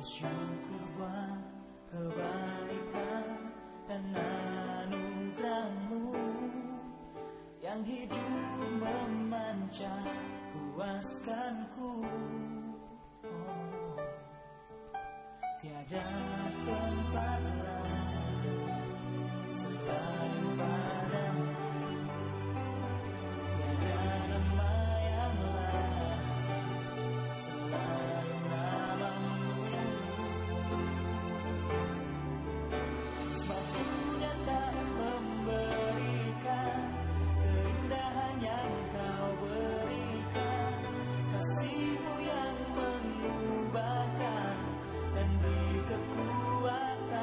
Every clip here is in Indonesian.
bersyukur buat kebaikan dan anugerah-Mu yang hidup memancar puaskanku. Tiada tempat lain selain padamu, tiada nama yang lain selain nama-Mu. Sebab Dunia tak memberikan keindahan yang Kau berikan, kasih-Mu yang mengubahkan dan beri kekuatan.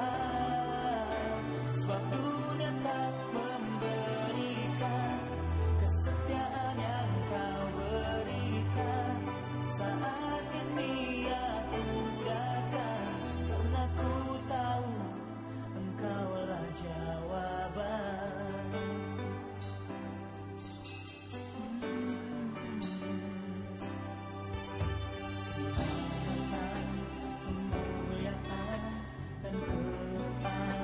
Sebab dunia tak memberikan kesetiaan yang Kau berikan. Saat ini aku datang karena ku tahu Engkaulah jawaban. Dan keagungan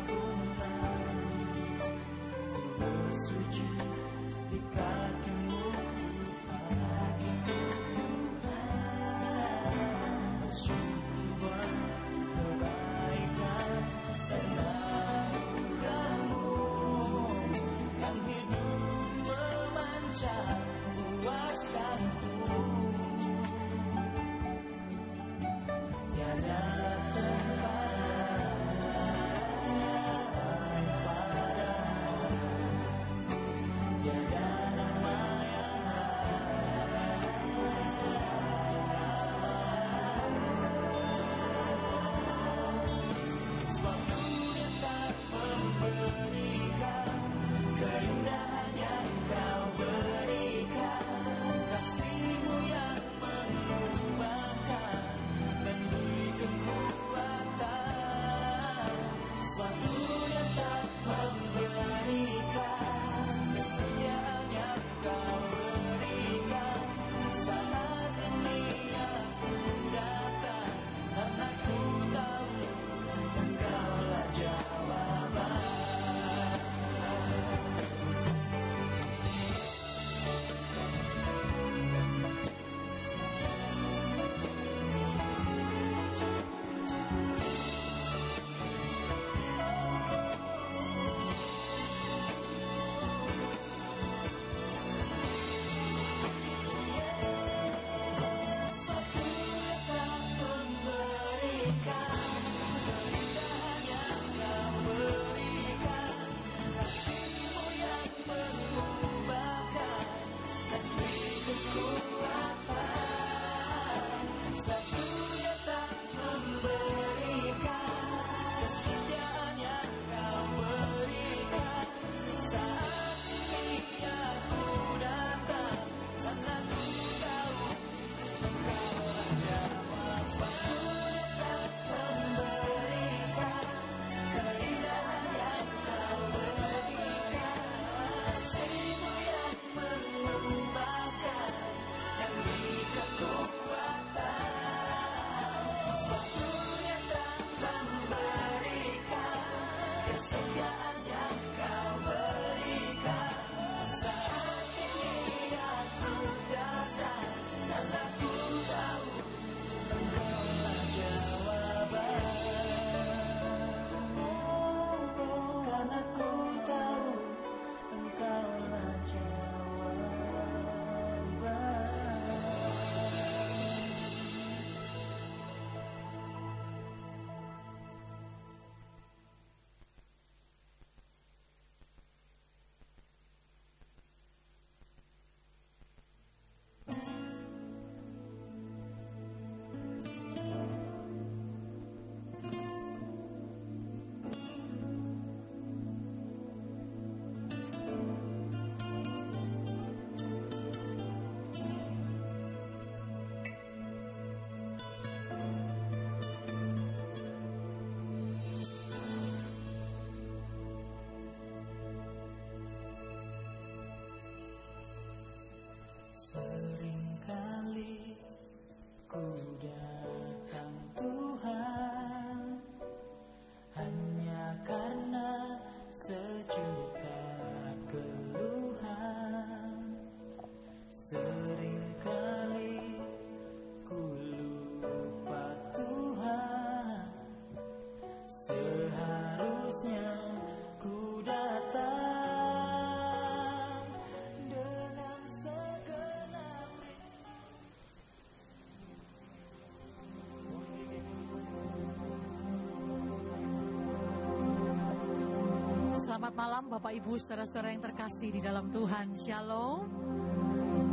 Selamat malam Bapak Ibu, saudara-saudara yang terkasih di dalam Tuhan. Shalom.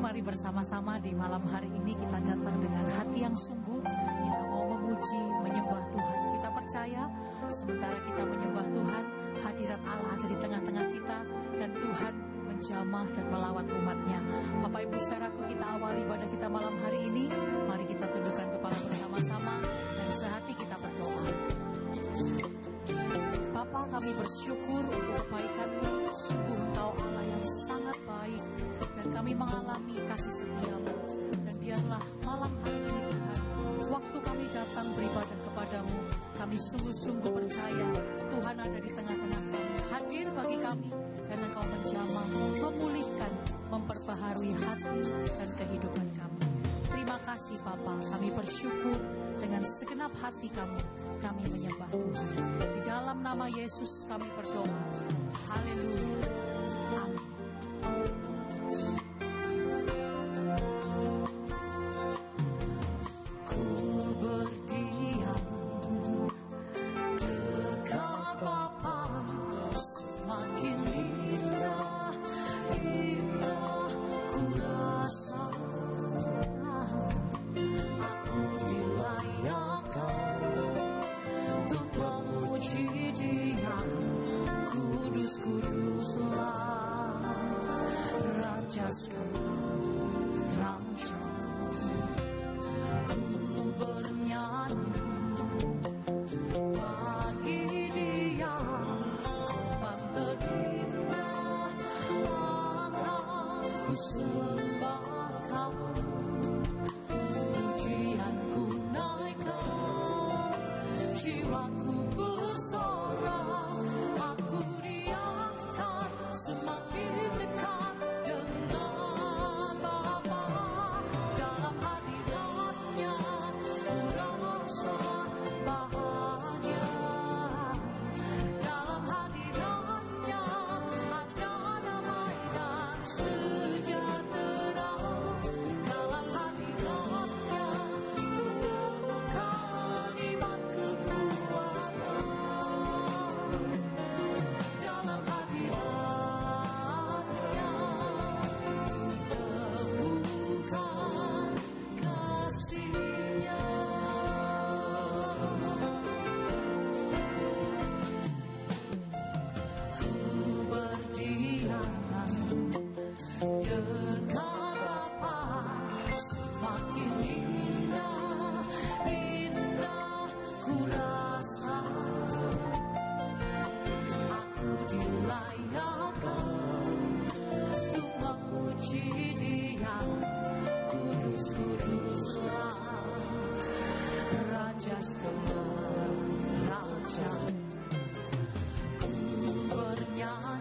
Mari bersama-sama di malam hari ini kita datang dengan hati yang sungguh. Kita mau memuji, menyembah Tuhan. Kita percaya sementara kita menyembah Tuhan, hadirat Allah ada di tengah-tengah kita dan Tuhan menjamah dan melawat umatnya. Bapak Ibu saudaraku, kita awali ibadah kita malam hari ini. Mari kita tundukkan kepala bersama-sama dan sehati kita berdoa. Bapa, kami bersyukur untuk kebaikan-Mu. Sungguh Engkau Allah yang sangat baik dan kami mengalami kasih setia-Mu. Dan biarlah malam hari ini Tuhan, waktu kami datang beribadah kepadamu, kami sungguh-sungguh percaya Tuhan ada di tengah-tengah kami, hadir bagi kami, dan Engkau menjamah, memulihkan, memperbaharui hati dan kehidupan kami. Terima kasih Bapa, kami bersyukur dengan segenap hati kami menyembah Tuhan. Di dalam nama Yesus kami berdoa. Haleluya.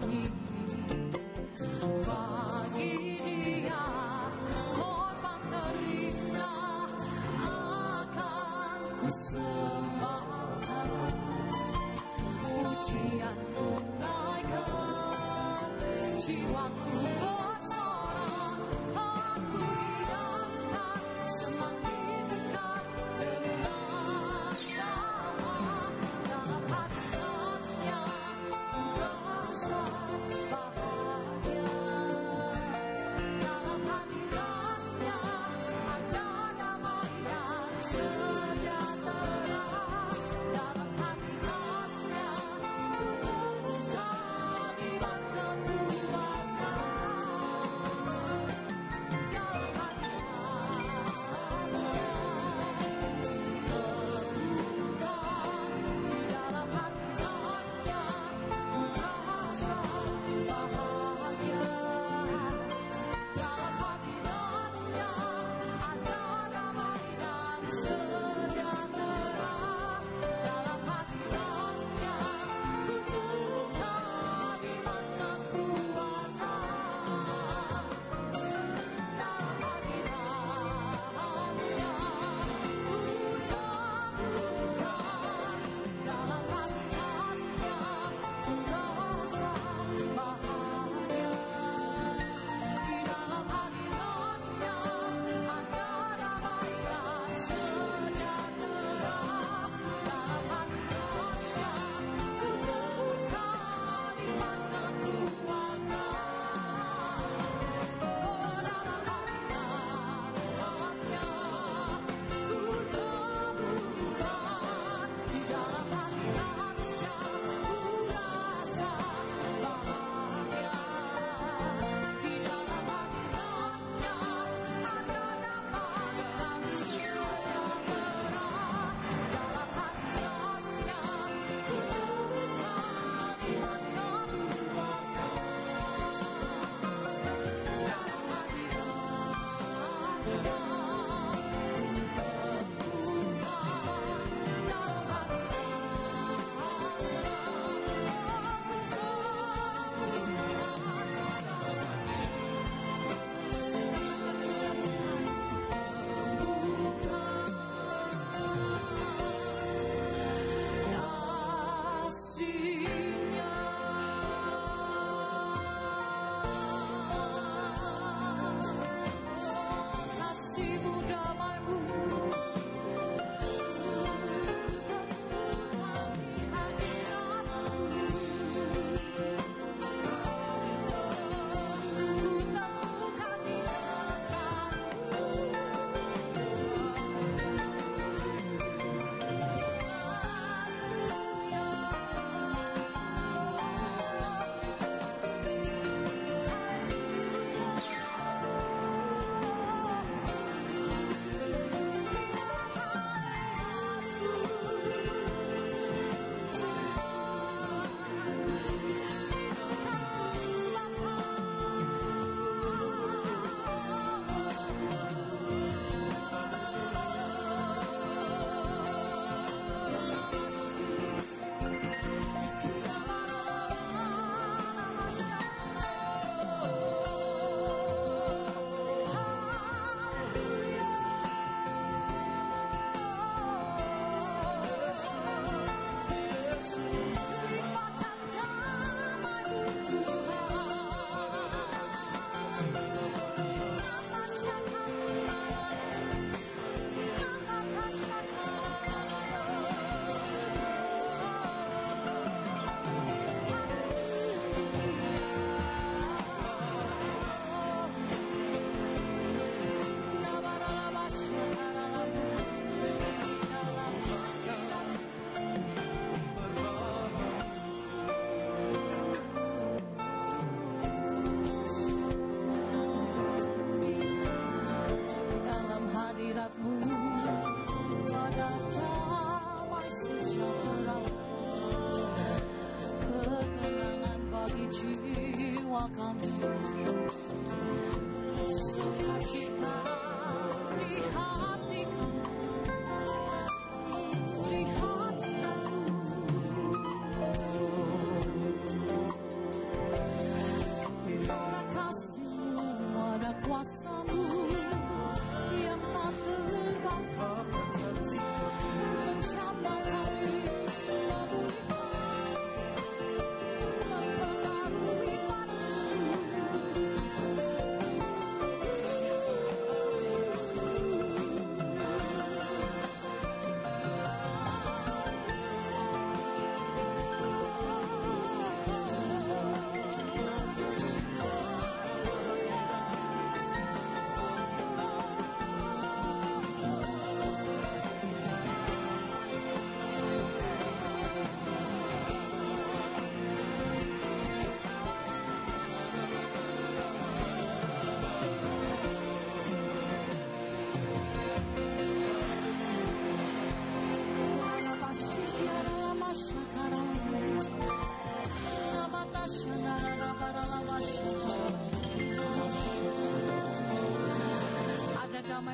Amin.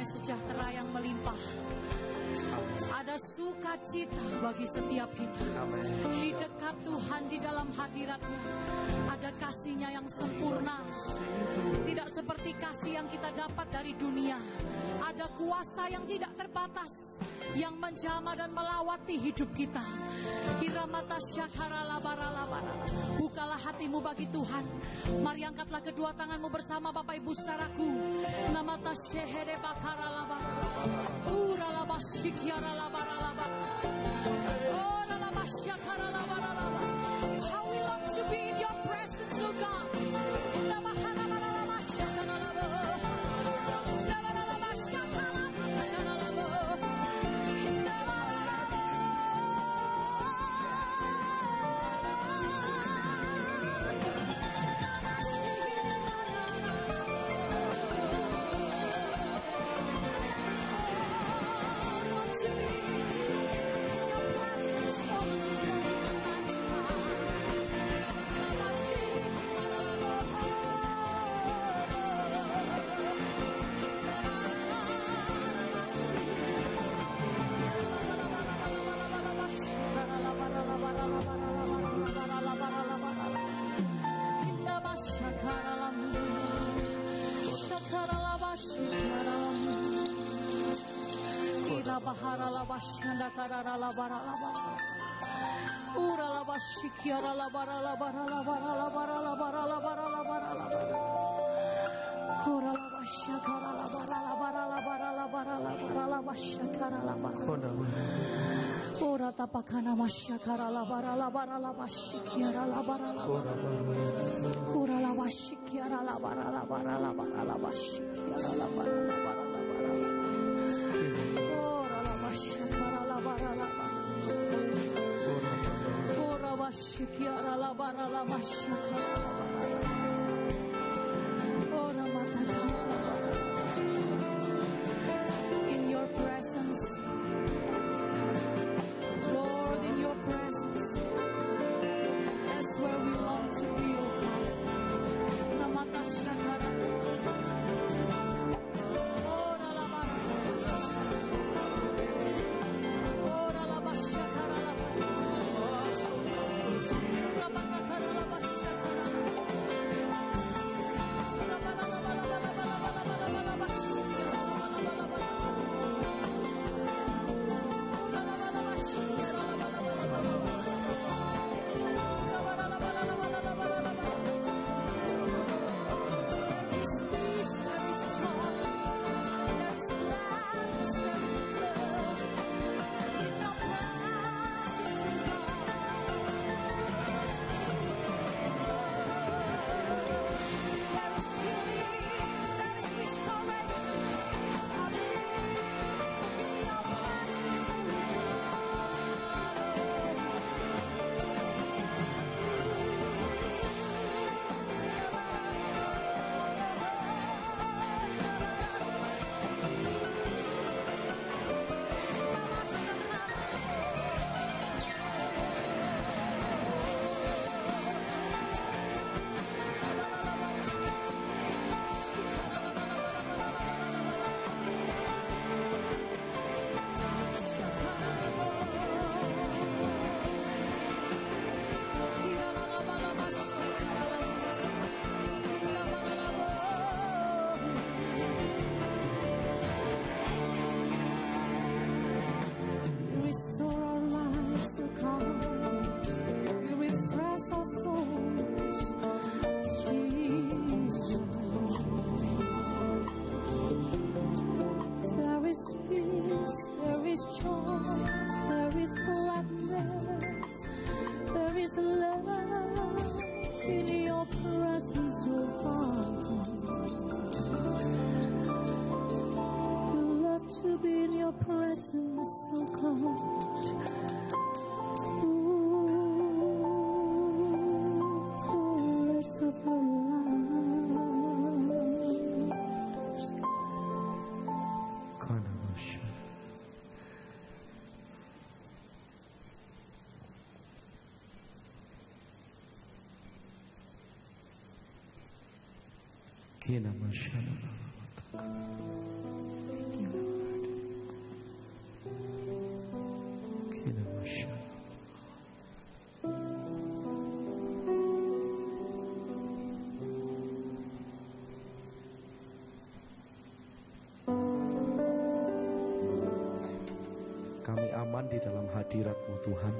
damai sejahtera yang melimpah. Ada sukacita bagi setiap kita. Di dekat Tuhan, di dalam hadirat-Mu ada kasih-Nya yang sempurna. Tidak seperti kasih yang kita dapat dari dunia. Ada kuasa yang tidak terbatas yang menjamah dan melawati hidup kita. Iramata syakara labara labara. Bukalah hatimu bagi Tuhan. Mari angkatlah kedua tanganmu bersama Bapak Ibu saudaraku. Namata shehere bakara labara. Uralaba shikyara labara labara. Oralaba syakara labara labara. How we love to be in your presence, oh God. Namahana manalaba syakara labara. Namanalaba syakara labara. Bahara labashanda karara labara labara. Ura labashikyara labara labara labara labara labara labara labara labara. Ura labashakara labara labara labara labara labara labashakara labara. Ura tapakana mashakara labara labara labashikyara labara labara. Ura labashikyara labara labara labara labashikyara labara labara. Shikyara la bara la mashakara la bara. Ora matakara. In your presence, Lord, in your presence, that's where we long to be, O God. Namata shakara. Ora la bara. Ora la bashakara la bara. To be in your presence, oh God. For the rest of our lives. Kami aman di dalam hadirat-Mu Tuhan,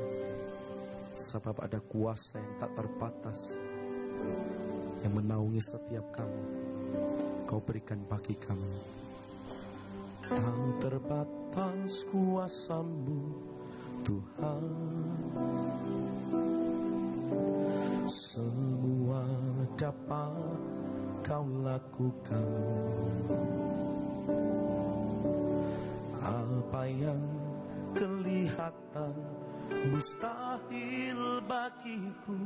sebab ada kuasa yang tak terbatas yang menaungi setiap kami. Kau berikan bagi kami. Tak terbatas kuasa-Mu Tuhan, semua dapat Kau lakukan. Apa yang kelihatan mustahil bagiku,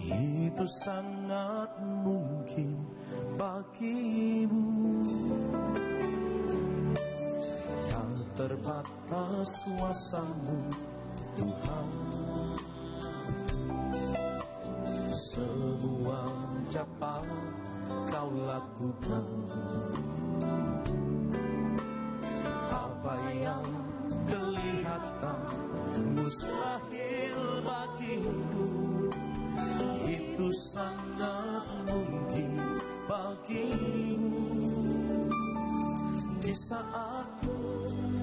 itu sangat mungkin bagimu. Tak terbatas kuasa-Mu Tuhan, semua dapat Kau lakukan. Apa yang kelihatan mustahil bagiku, itu sangat mungkin bagimu. Di saat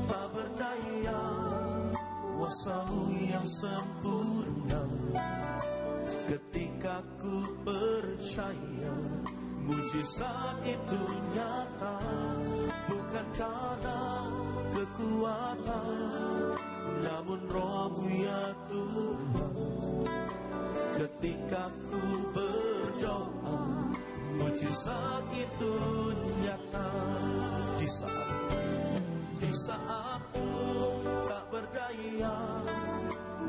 tak berdaya, kuasa-Mu yang sempurna. Ketika ku percaya, mujizat itu nyata. Bukan karena kekuatan, namun Roh-Mu ya Tuhan. Ketika ku berdoa, mujizat itu nyata. Di saat ku tak berdaya,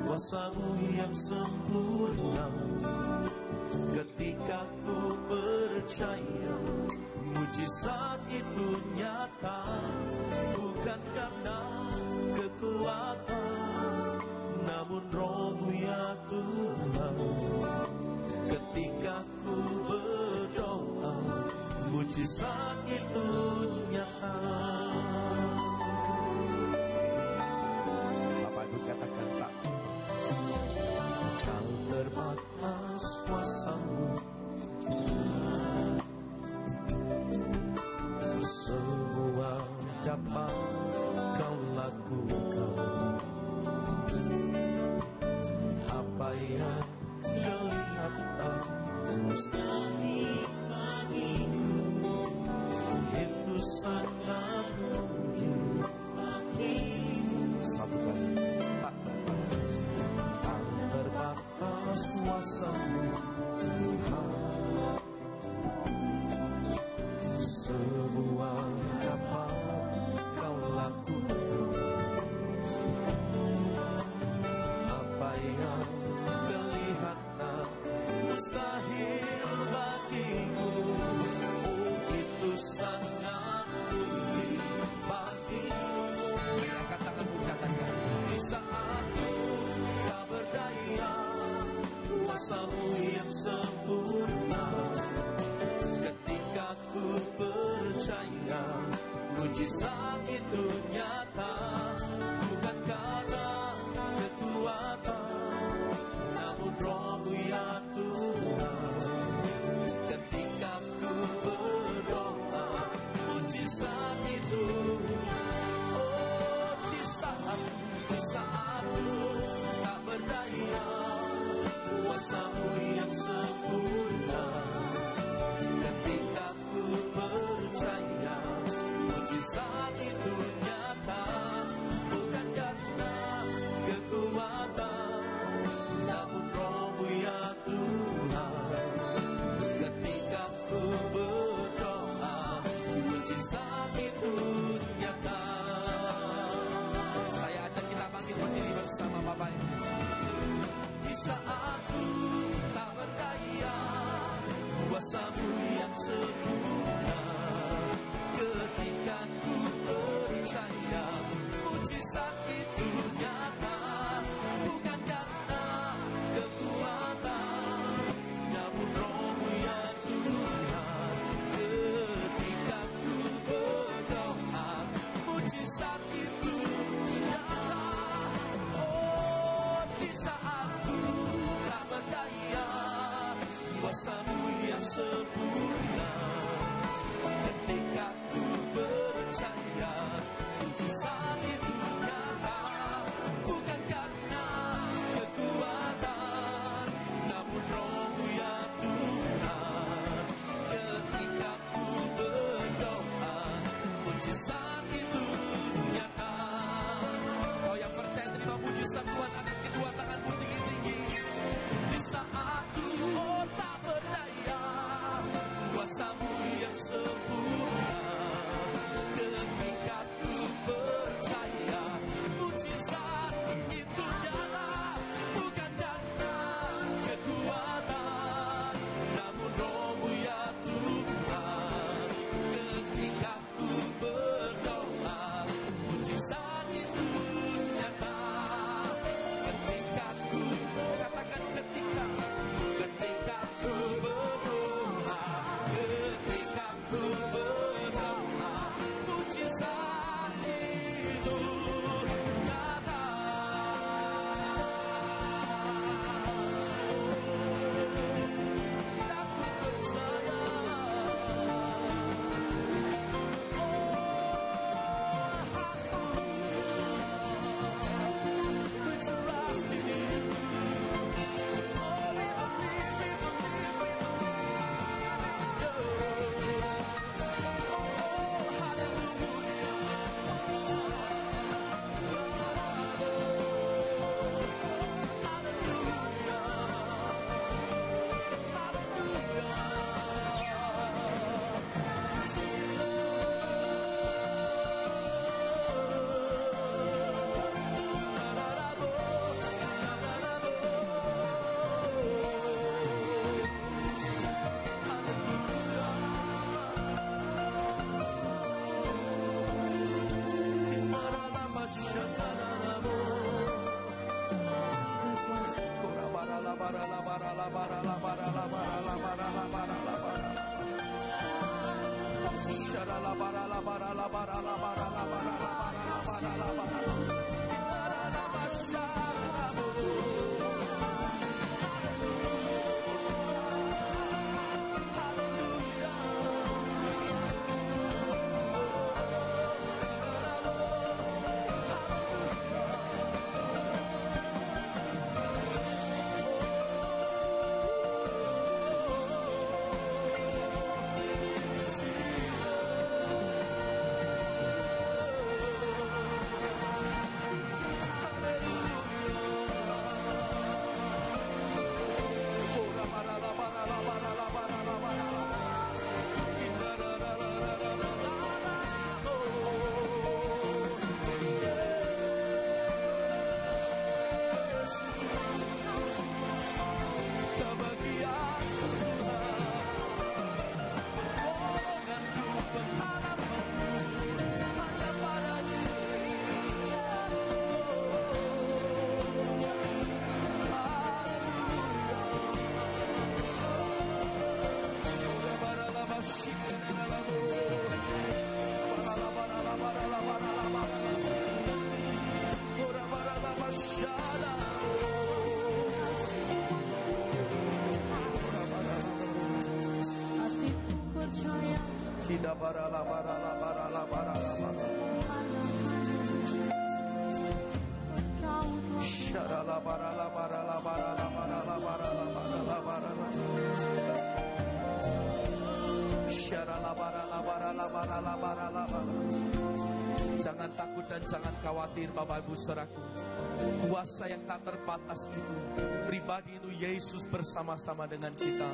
kuasa-Mu yang sempurna. Ketika ku percaya, mujizat itu nyata. Bukan karena kekuatan, namun Roh-Mu ya Tuhan. Ketika ku berdoa, mujizat itu nyata. Bapak Ibu katakan tak terbatas kuasa-Mu, semua dapat Kau lakukan. Apa yang kelihatan mustahil bagiku, itu sangat mungkin bagimu. Satu kali, tak terbatas kuasa-Mu Tuhan, semua dapat Kau lakukan. Apa yang kelihatan mustahil bagimu, itu sangat mungkin bagimu. Angkat tanganmu, katakan. Di saat ku tak berdaya, kuasa-Mu yang sempurna. Ketika ku percaya, mujizat itu nyata. Bukan karena kekuatan, namun Roh-Mu ya Tuhan. Ketika ku berdoa, mujizat itu. Oh, di saat ku tak berdaya, kuasa-Mu yang sempurna. Ketika ku percaya, mujizat itu nyata. Bukan karena kekuatan, namun Roh-Mu ya Tuhan. Ketika ku berdoa, mujizat itu nyata. Saya ajak kita bangkit berdiri bersama Bapak Ibu. Di saat ku tak berdaya, kuasa-Mu yang sempurna. Ketika ku Jangan takut dan jangan khawatir Bapak Ibu Saudaraku. Kuasa yang tak terbatas itu, pribadi itu Yesus bersama-sama dengan kita.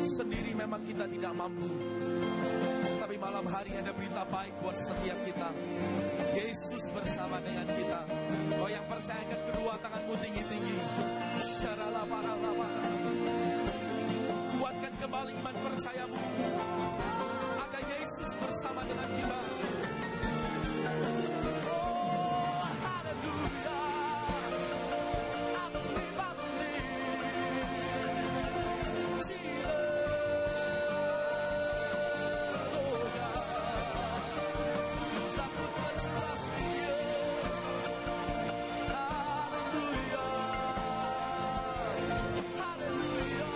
Sendiri memang kita tidak mampu, tapi malam hari ada berita baik buat setiap kita. Yesus bersama dengan kita. Kau yang percaya, angkat kedua tanganmu tinggi-tinggi. Kuatkan kembali iman percayamu. Ada Yesus bersama dengan kita. Oh, haleluya. I believe, I believe. Jesus. Oh, God. I put my trust in you. Hallelujah. Hallelujah.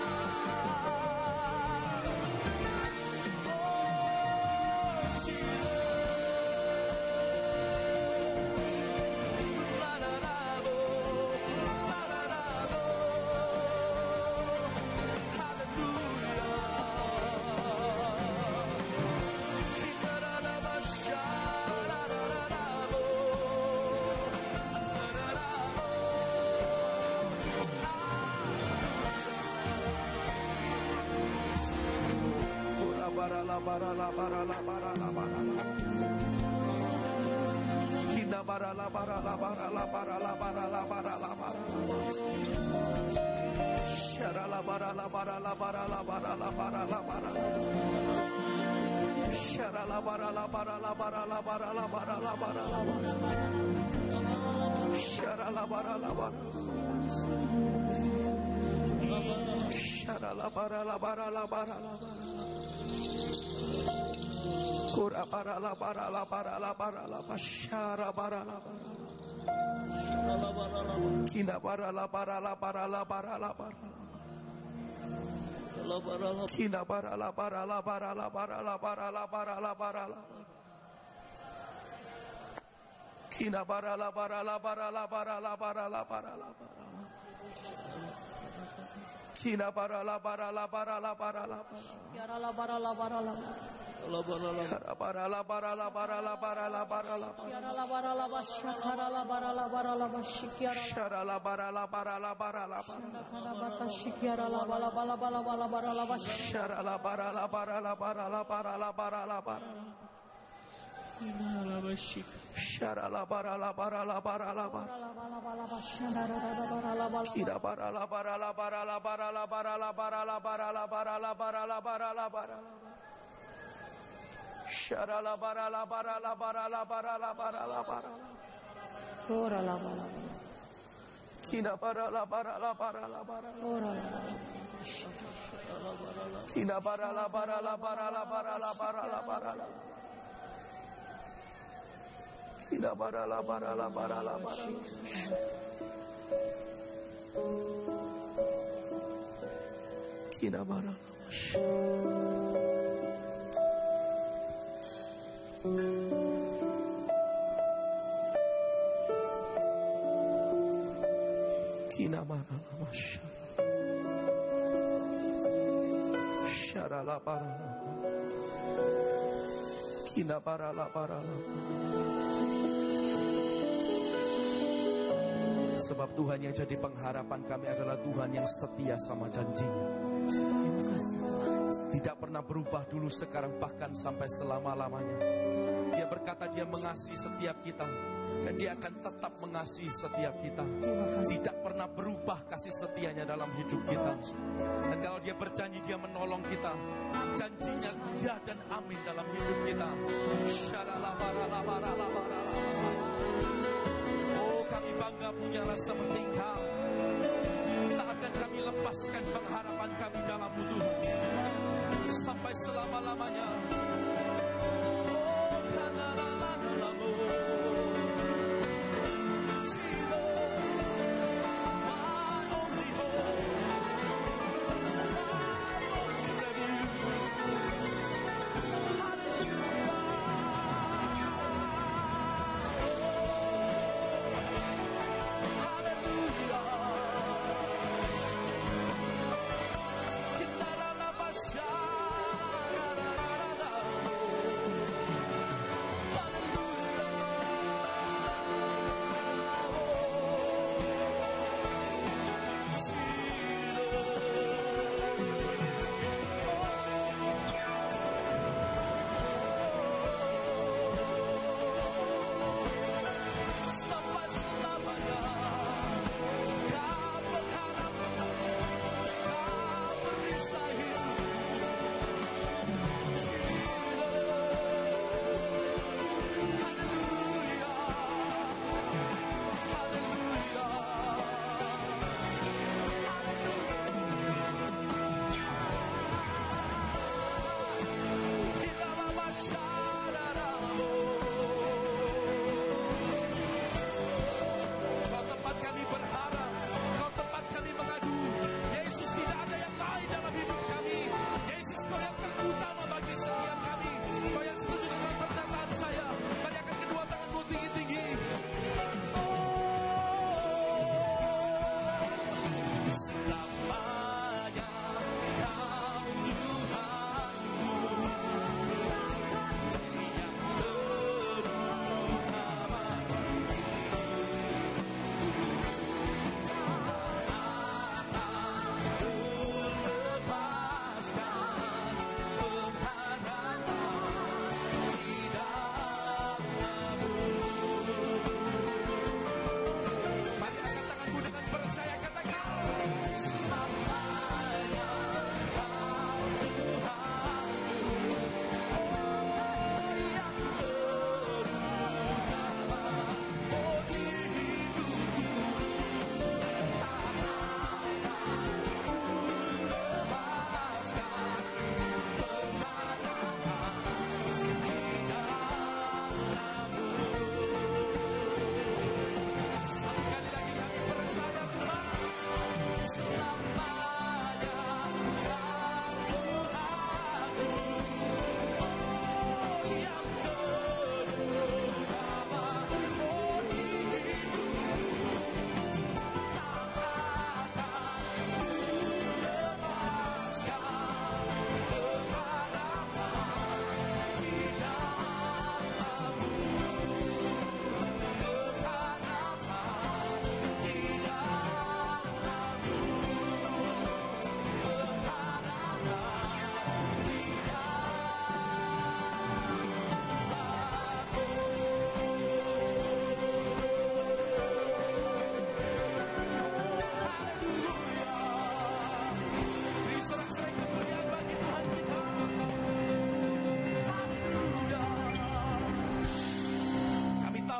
Kina para la para la para la para. Kina para la para la para la para la para la para la. Kina para la para la para la para. Kina para la. Kina para la masya. Syara la para la. Kina para la para la. Sebab Tuhan yang jadi pengharapan kami adalah Tuhan yang setia sama janjinya. Tidak pernah berubah dulu, sekarang, bahkan sampai selama-lamanya. Dia berkata dia mengasihi setiap kita, dan dia akan tetap mengasihi setiap kita. Tidak pernah berubah kasih setianya dalam hidup kita. Dan kalau dia berjanji dia menolong kita, janjinya ya dan amin dalam hidup kita. Oh, kami bangga punyalah seperti Engkau. Tak akan kami lepaskan pengharapan kami dalam-Mu Tuhan sampai selama-lamanya. Oh, karena nama-Mu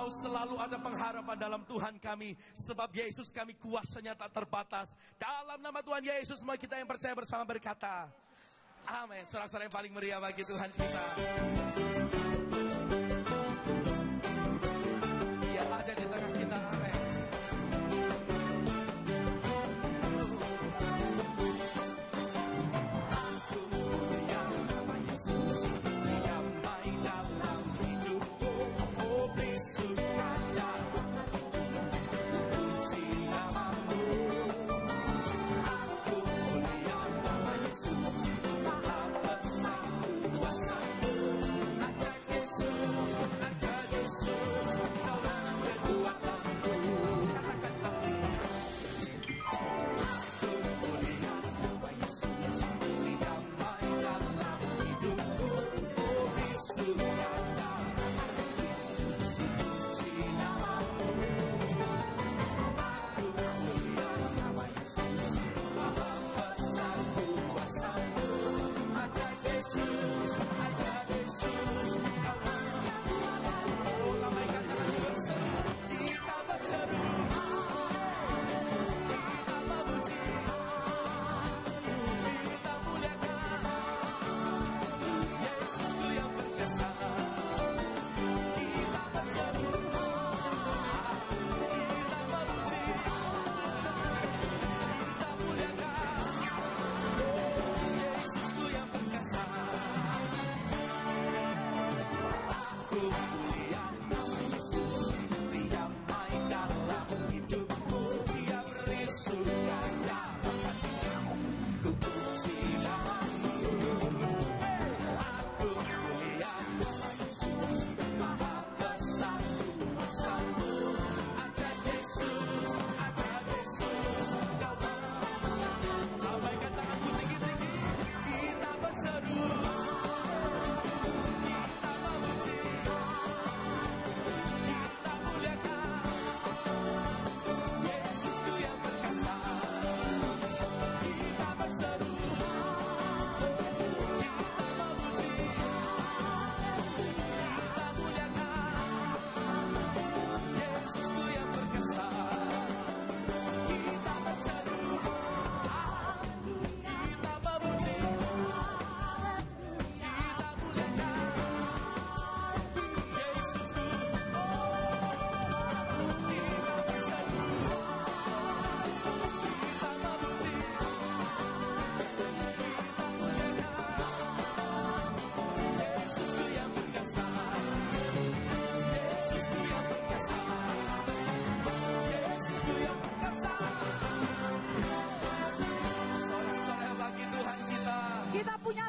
Oh, selalu ada pengharapan dalam Tuhan kami. Sebab Yesus kami kuasanya tak terbatas. Dalam nama Tuhan Yesus, semua kita yang percaya bersama berkata, amin. Sorak-sorak yang paling meriah bagi Tuhan kita. Dia ada di tengah kita, amin.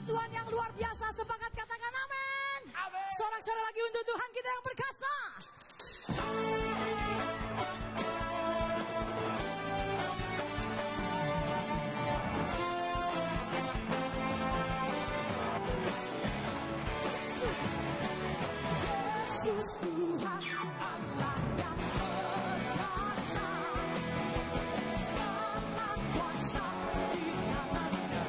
Tuhan yang luar biasa, sepakat katakan amin. Sorak-sorak lagi untuk Tuhan kita yang perkasa. Yesus Tuhan Allah yang perkasa, segala kuasa di tangan-Nya.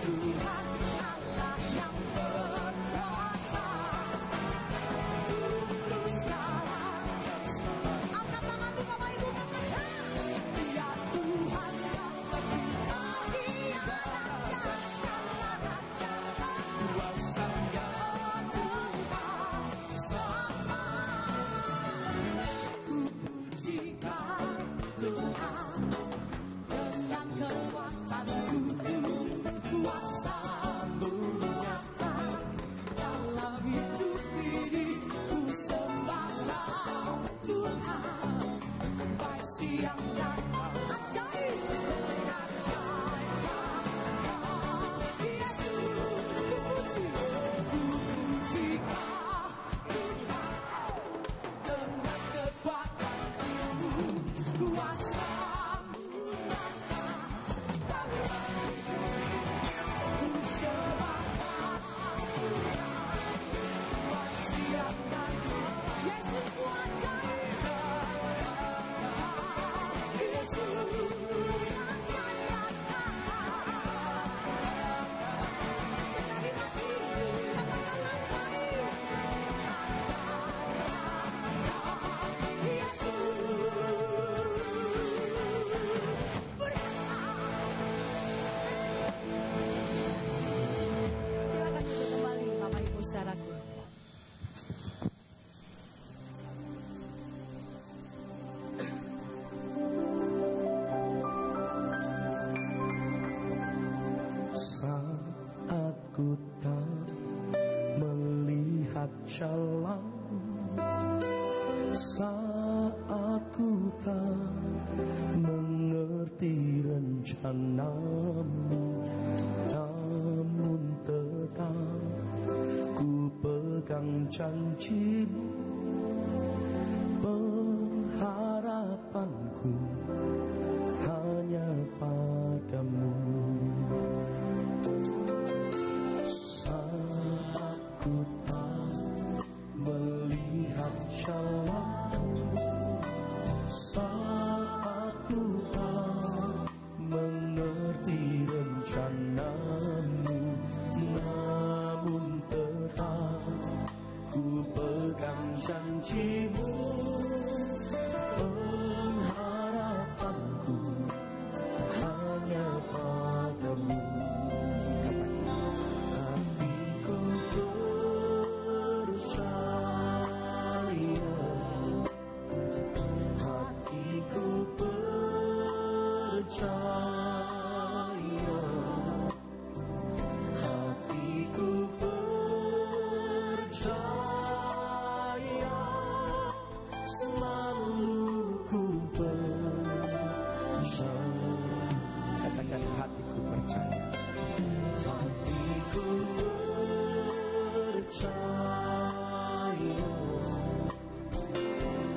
Tuhan Allah yang berkuasa. Dulu sekarang, angkat tanganmu Bapak Ibu, katakan, Dia Tuhan yang berkuasa, Dia Raja segala raja, Kuasa yang Tuhan sama. Ku pujikan Tuhan dengan kekuatanku, kuasa-Mu nyata dalam hidup ini. Ku sembahlah Tuhan, baik siang dan malam. Ajaib, ajaib, Yesus, ku pujikan Tuhan dengan kekuatanmu, kuasa-Mu nyata dalam ku sembahlah Tuhan, baik siang dan malam. Yesus ku ajaib, Yesus sangat nyata. Sekali lagi, katakan ajaib, ajaib, Yesus berkata. Silakan duduk kembali Bapak Ibu saudaraku. Saat ku tak melihat jalan, saat ku tak mengerti rencanamu, namun tetap ku pegang janjimu. Pengharapanku hanya padamu. Saat ku tak melihat jalan, saat ku tak mengerti rencanamu, namun tetap ku pegang janjimu. Pengharapanku hanya padamu. Hatiku percaya, hatiku percaya, hatiku percaya, selalu ku percaya. Katakan hatiku percaya. Hatiku percaya,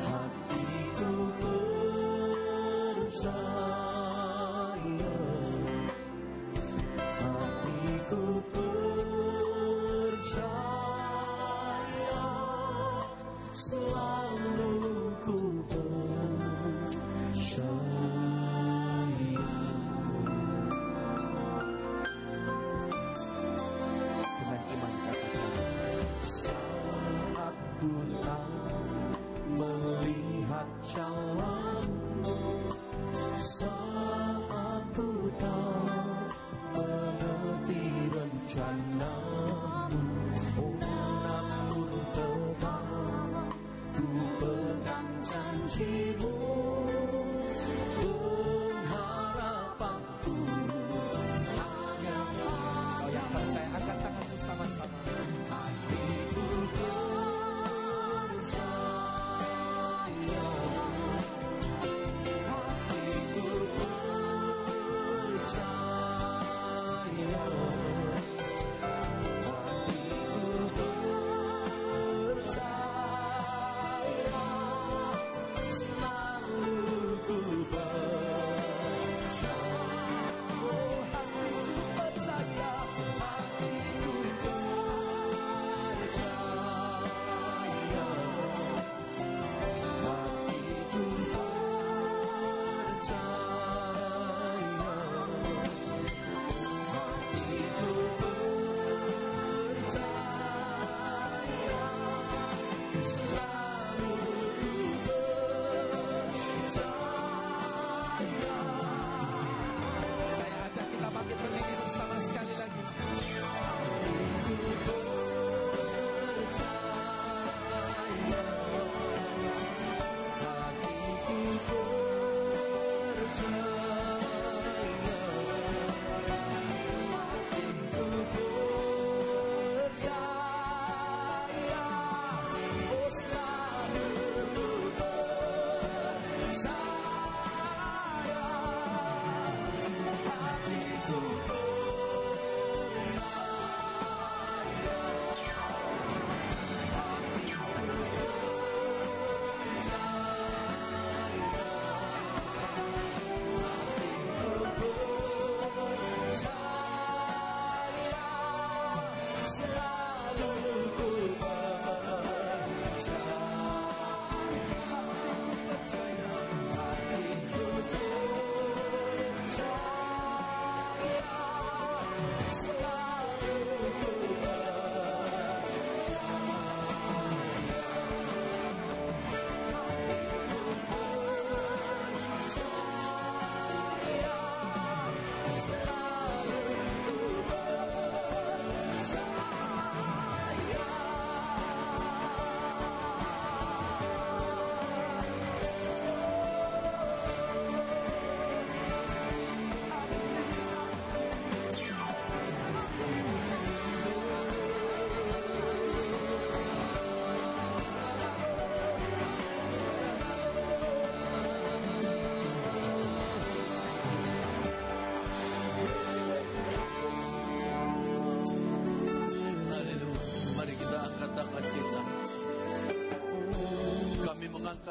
hatiku percaya, hatiku percaya, selalu ku percaya. Dengan iman katakan, saat ku tak melihat jalan,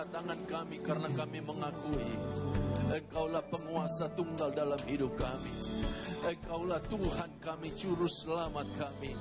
Tangan kami karena kami mengakui Engkaulah penguasa tunggal dalam hidup kami. Engkaulah Tuhan kami, juru selamat kami.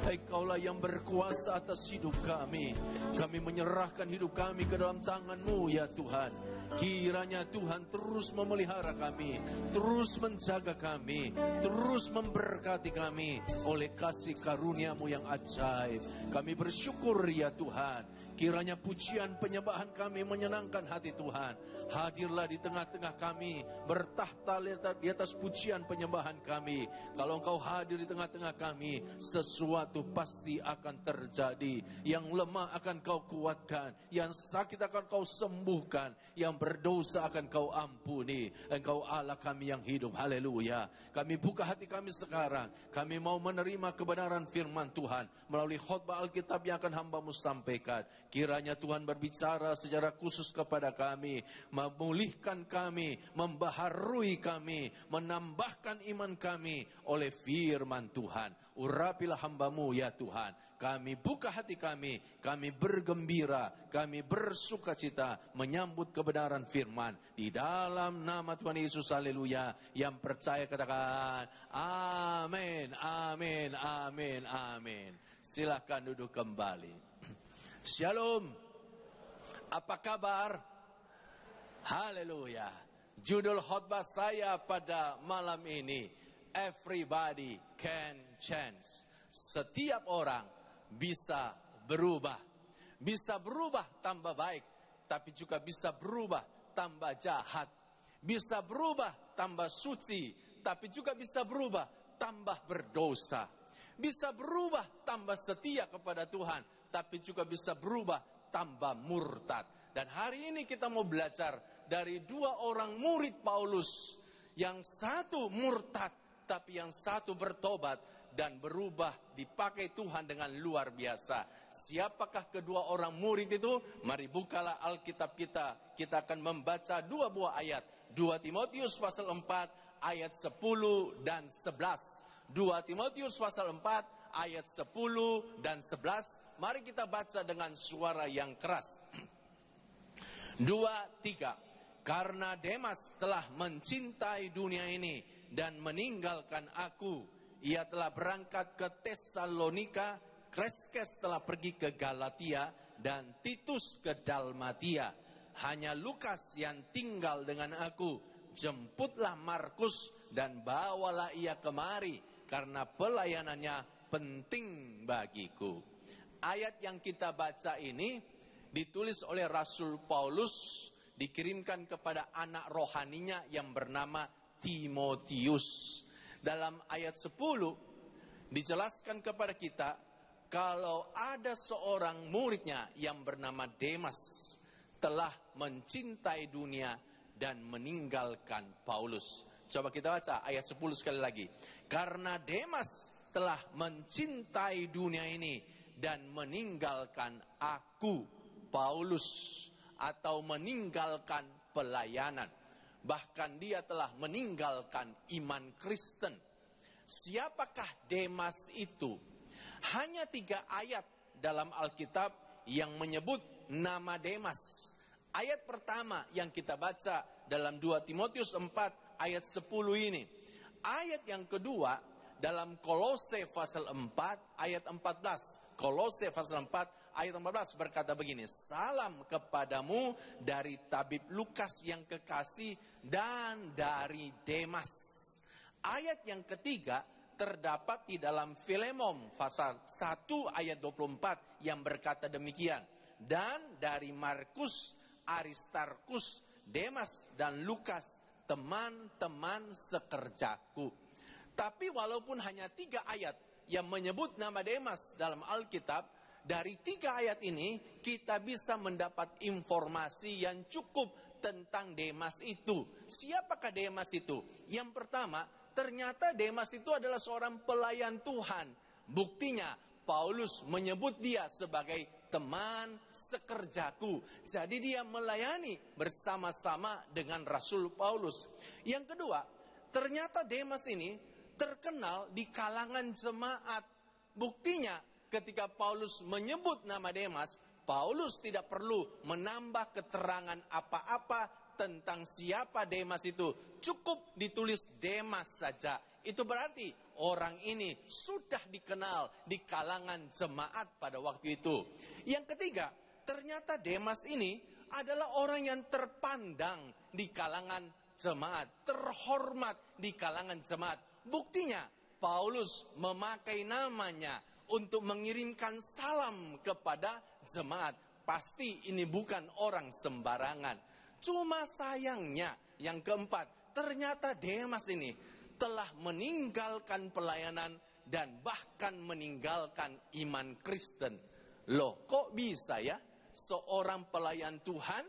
Engkaulah yang berkuasa atas hidup kami. Kami menyerahkan hidup kami ke dalam tangan-Mu ya Tuhan. Kiranya Tuhan terus memelihara kami, terus menjaga kami, terus memberkati kami oleh kasih karunia-Mu yang ajaib. Kami bersyukur ya Tuhan. Kiranya pujian penyembahan kami menyenangkan hati Tuhan. Hadirlah di tengah-tengah kami, bertahta di atas pujian penyembahan kami. Kalau Engkau hadir di tengah-tengah kami, sesuatu pasti akan terjadi. Yang lemah akan Kau kuatkan, yang sakit akan Kau sembuhkan, yang berdosa akan Kau ampuni. Engkau Allah kami yang hidup. Haleluya. Kami buka hati kami sekarang. Kami mau menerima kebenaran firman Tuhan melalui khotbah Alkitab yang akan hamba-Mu sampaikan. Kiranya Tuhan berbicara secara khusus kepada kami, memulihkan kami, membaharui kami, menambahkan iman kami oleh firman Tuhan. Urapilah hamba-Mu ya Tuhan. Kami buka hati kami bergembira, kami bersukacita menyambut kebenaran firman. Di dalam nama Tuhan Yesus, haleluya. Yang percaya katakan amin, amin, amin, amin. Silakan duduk kembali. Shalom. Apa kabar? Haleluya. Judul khotbah saya pada malam ini, Everybody can change. Setiap orang bisa berubah. Bisa berubah tambah baik, tapi juga bisa berubah tambah jahat. Bisa berubah tambah suci, tapi juga bisa berubah tambah berdosa. Bisa berubah tambah setia kepada Tuhan, tapi juga bisa berubah tambah murtad. Dan hari ini kita mau belajar dari dua orang murid Paulus. Yang satu murtad, tapi yang satu bertobat dan berubah, dipakai Tuhan dengan luar biasa. Siapakah kedua orang murid itu? Mari bukalah Alkitab kita. Kita akan membaca dua buah ayat. 2 Timotius pasal 4 ayat 10 dan 11. 2 Timotius pasal 4 ayat 10 dan 11. Mari kita baca dengan suara yang keras. 2, 3. Karena Demas telah mencintai dunia ini dan meninggalkan aku. Ia telah berangkat ke Tesalonika, Kreskes telah pergi ke Galatia, dan Titus ke Dalmatia. Hanya Lukas yang tinggal dengan aku. Jemputlah Markus dan bawalah ia kemari, karena pelayanannya penting bagiku. Ayat yang kita baca ini ditulis oleh Rasul Paulus, dikirimkan kepada anak rohaninya yang bernama Timotius. Dalam ayat 10 dijelaskan kepada kita kalau ada seorang muridnya yang bernama Demas telah mencintai dunia dan meninggalkan Paulus. Coba kita baca ayat 10 sekali lagi. Karena Demas telah mencintai dunia ini dan meninggalkan aku, Paulus, atau meninggalkan pelayanan. Bahkan dia telah meninggalkan iman Kristen. Siapakah Demas itu? Hanya 3 ayat dalam Alkitab yang menyebut nama Demas. Ayat pertama yang kita baca dalam 2 Timotius 4 ayat 10 ini. Ayat yang kedua dalam Kolose pasal 4 ayat 14. Kolose pasal 4 ayat 14 berkata begini. Salam kepadamu dari tabib Lukas yang kekasih dan dari Demas. Ayat yang ketiga terdapat di dalam Filemon pasal 1 ayat 24 yang berkata demikian. Dan dari Markus, Aristarkus, Demas dan Lukas, teman-teman sekerjaku. Tapi walaupun hanya 3 ayat yang menyebut nama Demas dalam Alkitab, dari 3 ayat ini kita bisa mendapat informasi yang cukup tentang Demas itu. Siapakah Demas itu? Yang pertama, ternyata Demas itu adalah seorang pelayan Tuhan. Buktinya, Paulus menyebut dia sebagai teman sekerjaku. Jadi dia melayani bersama-sama dengan Rasul Paulus. Yang kedua, ternyata Demas ini terkenal di kalangan jemaat. Buktinya, ketika Paulus menyebut nama Demas, Paulus tidak perlu menambah keterangan apa-apa tentang siapa Demas itu. Cukup ditulis Demas saja. Itu berarti orang ini sudah dikenal di kalangan jemaat pada waktu itu. Yang ketiga, ternyata Demas ini adalah orang yang terpandang di kalangan jemaat, terhormat di kalangan jemaat. Buktinya, Paulus memakai namanya untuk mengirimkan salam kepada jemaat. Pasti ini bukan orang sembarangan. Cuma sayangnya, yang keempat, ternyata Demas ini telah meninggalkan pelayanan dan bahkan meninggalkan iman Kristen. Loh, kok bisa ya seorang pelayan Tuhan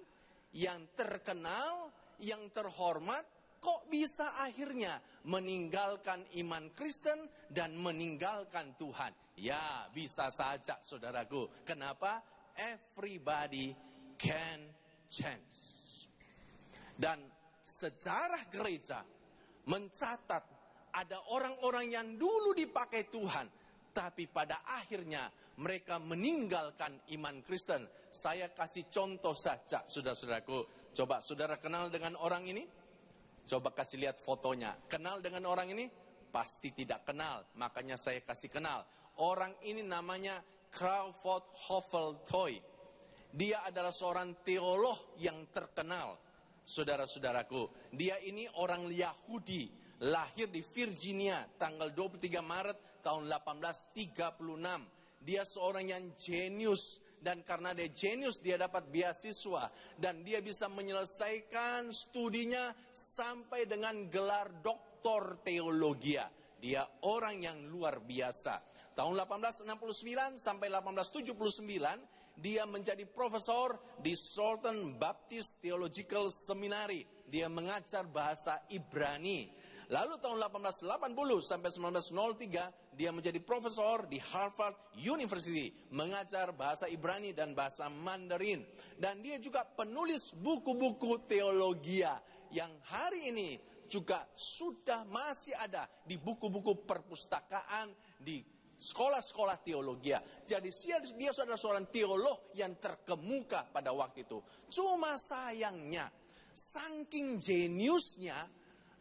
yang terkenal, yang terhormat, kok bisa akhirnya meninggalkan iman Kristen dan meninggalkan Tuhan? Ya, bisa saja saudaraku. Kenapa? Everybody can change. Dan sejarah gereja mencatat ada orang-orang yang dulu dipakai Tuhan, tapi pada akhirnya mereka meninggalkan iman Kristen. Saya kasih contoh saja, saudara-saudaraku. Coba saudara kenal dengan orang ini? Coba kasih lihat fotonya. Kenal dengan orang ini? Pasti tidak kenal, makanya saya kasih kenal. Orang ini namanya Crawford Hoffeltoy. Dia adalah seorang teolog yang terkenal. Saudara-saudaraku, dia ini orang Yahudi, lahir di Virginia tanggal 23 Maret tahun 1836. Dia seorang yang jenius, dan karena dia jenius dia dapat beasiswa dan dia bisa menyelesaikan studinya sampai dengan gelar doktor teologia. Dia orang yang luar biasa. Tahun 1869 sampai 1879 dia menjadi profesor di Southern Baptist Theological Seminary. Dia mengajar bahasa Ibrani. Lalu tahun 1880 sampai 1903 dia menjadi profesor di Harvard University, mengajar bahasa Ibrani dan bahasa Mandarin. Dan dia juga penulis buku-buku teologia yang hari ini juga sudah masih ada di buku-buku perpustakaan di sekolah-sekolah teologi. Jadi dia adalah seorang teolog yang terkemuka pada waktu itu. Cuma sayangnya, saking jeniusnya,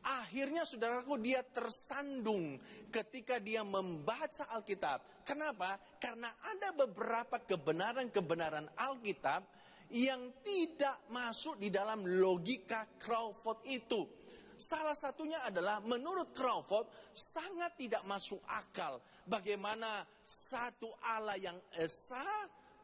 akhirnya saudaraku dia tersandung ketika dia membaca Alkitab. Kenapa? Karena ada beberapa kebenaran-kebenaran Alkitab yang tidak masuk di dalam logika Crawford itu. Salah satunya adalah menurut Crawford sangat tidak masuk akal. Bagaimana satu Allah yang esa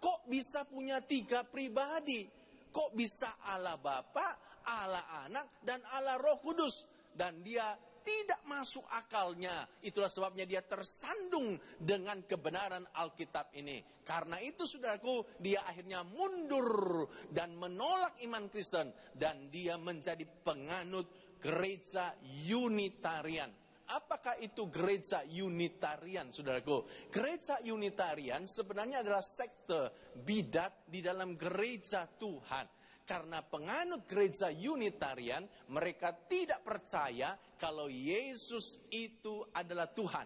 kok bisa punya 3 pribadi? Kok bisa Allah Bapa, Allah Anak, dan Allah Roh Kudus? Dan dia tidak masuk akalnya. Itulah sebabnya dia tersandung dengan kebenaran Alkitab ini. Karena itu saudaraku, dia akhirnya mundur dan menolak iman Kristen. Dan dia menjadi penganut gereja Unitarian. Apakah itu gereja Unitarian, saudaraku? Gereja Unitarian sebenarnya adalah sekte bidat di dalam gereja Tuhan. Karena penganut gereja Unitarian, mereka tidak percaya kalau Yesus itu adalah Tuhan.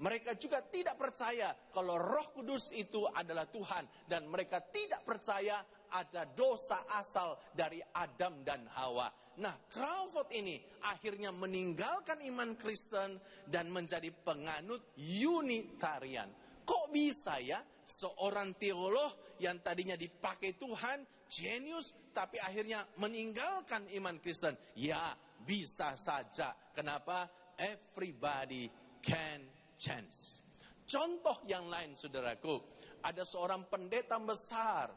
Mereka juga tidak percaya kalau Roh Kudus itu adalah Tuhan. Dan mereka tidak percaya ada dosa asal dari Adam dan Hawa. Nah, Crawford ini akhirnya meninggalkan iman Kristen dan menjadi penganut Unitarian. Kok bisa ya seorang teolog yang tadinya dipakai Tuhan, jenius, tapi akhirnya meninggalkan iman Kristen? Ya, bisa saja. Kenapa? Everybody can change. Contoh yang lain, saudaraku, ada seorang pendeta besar.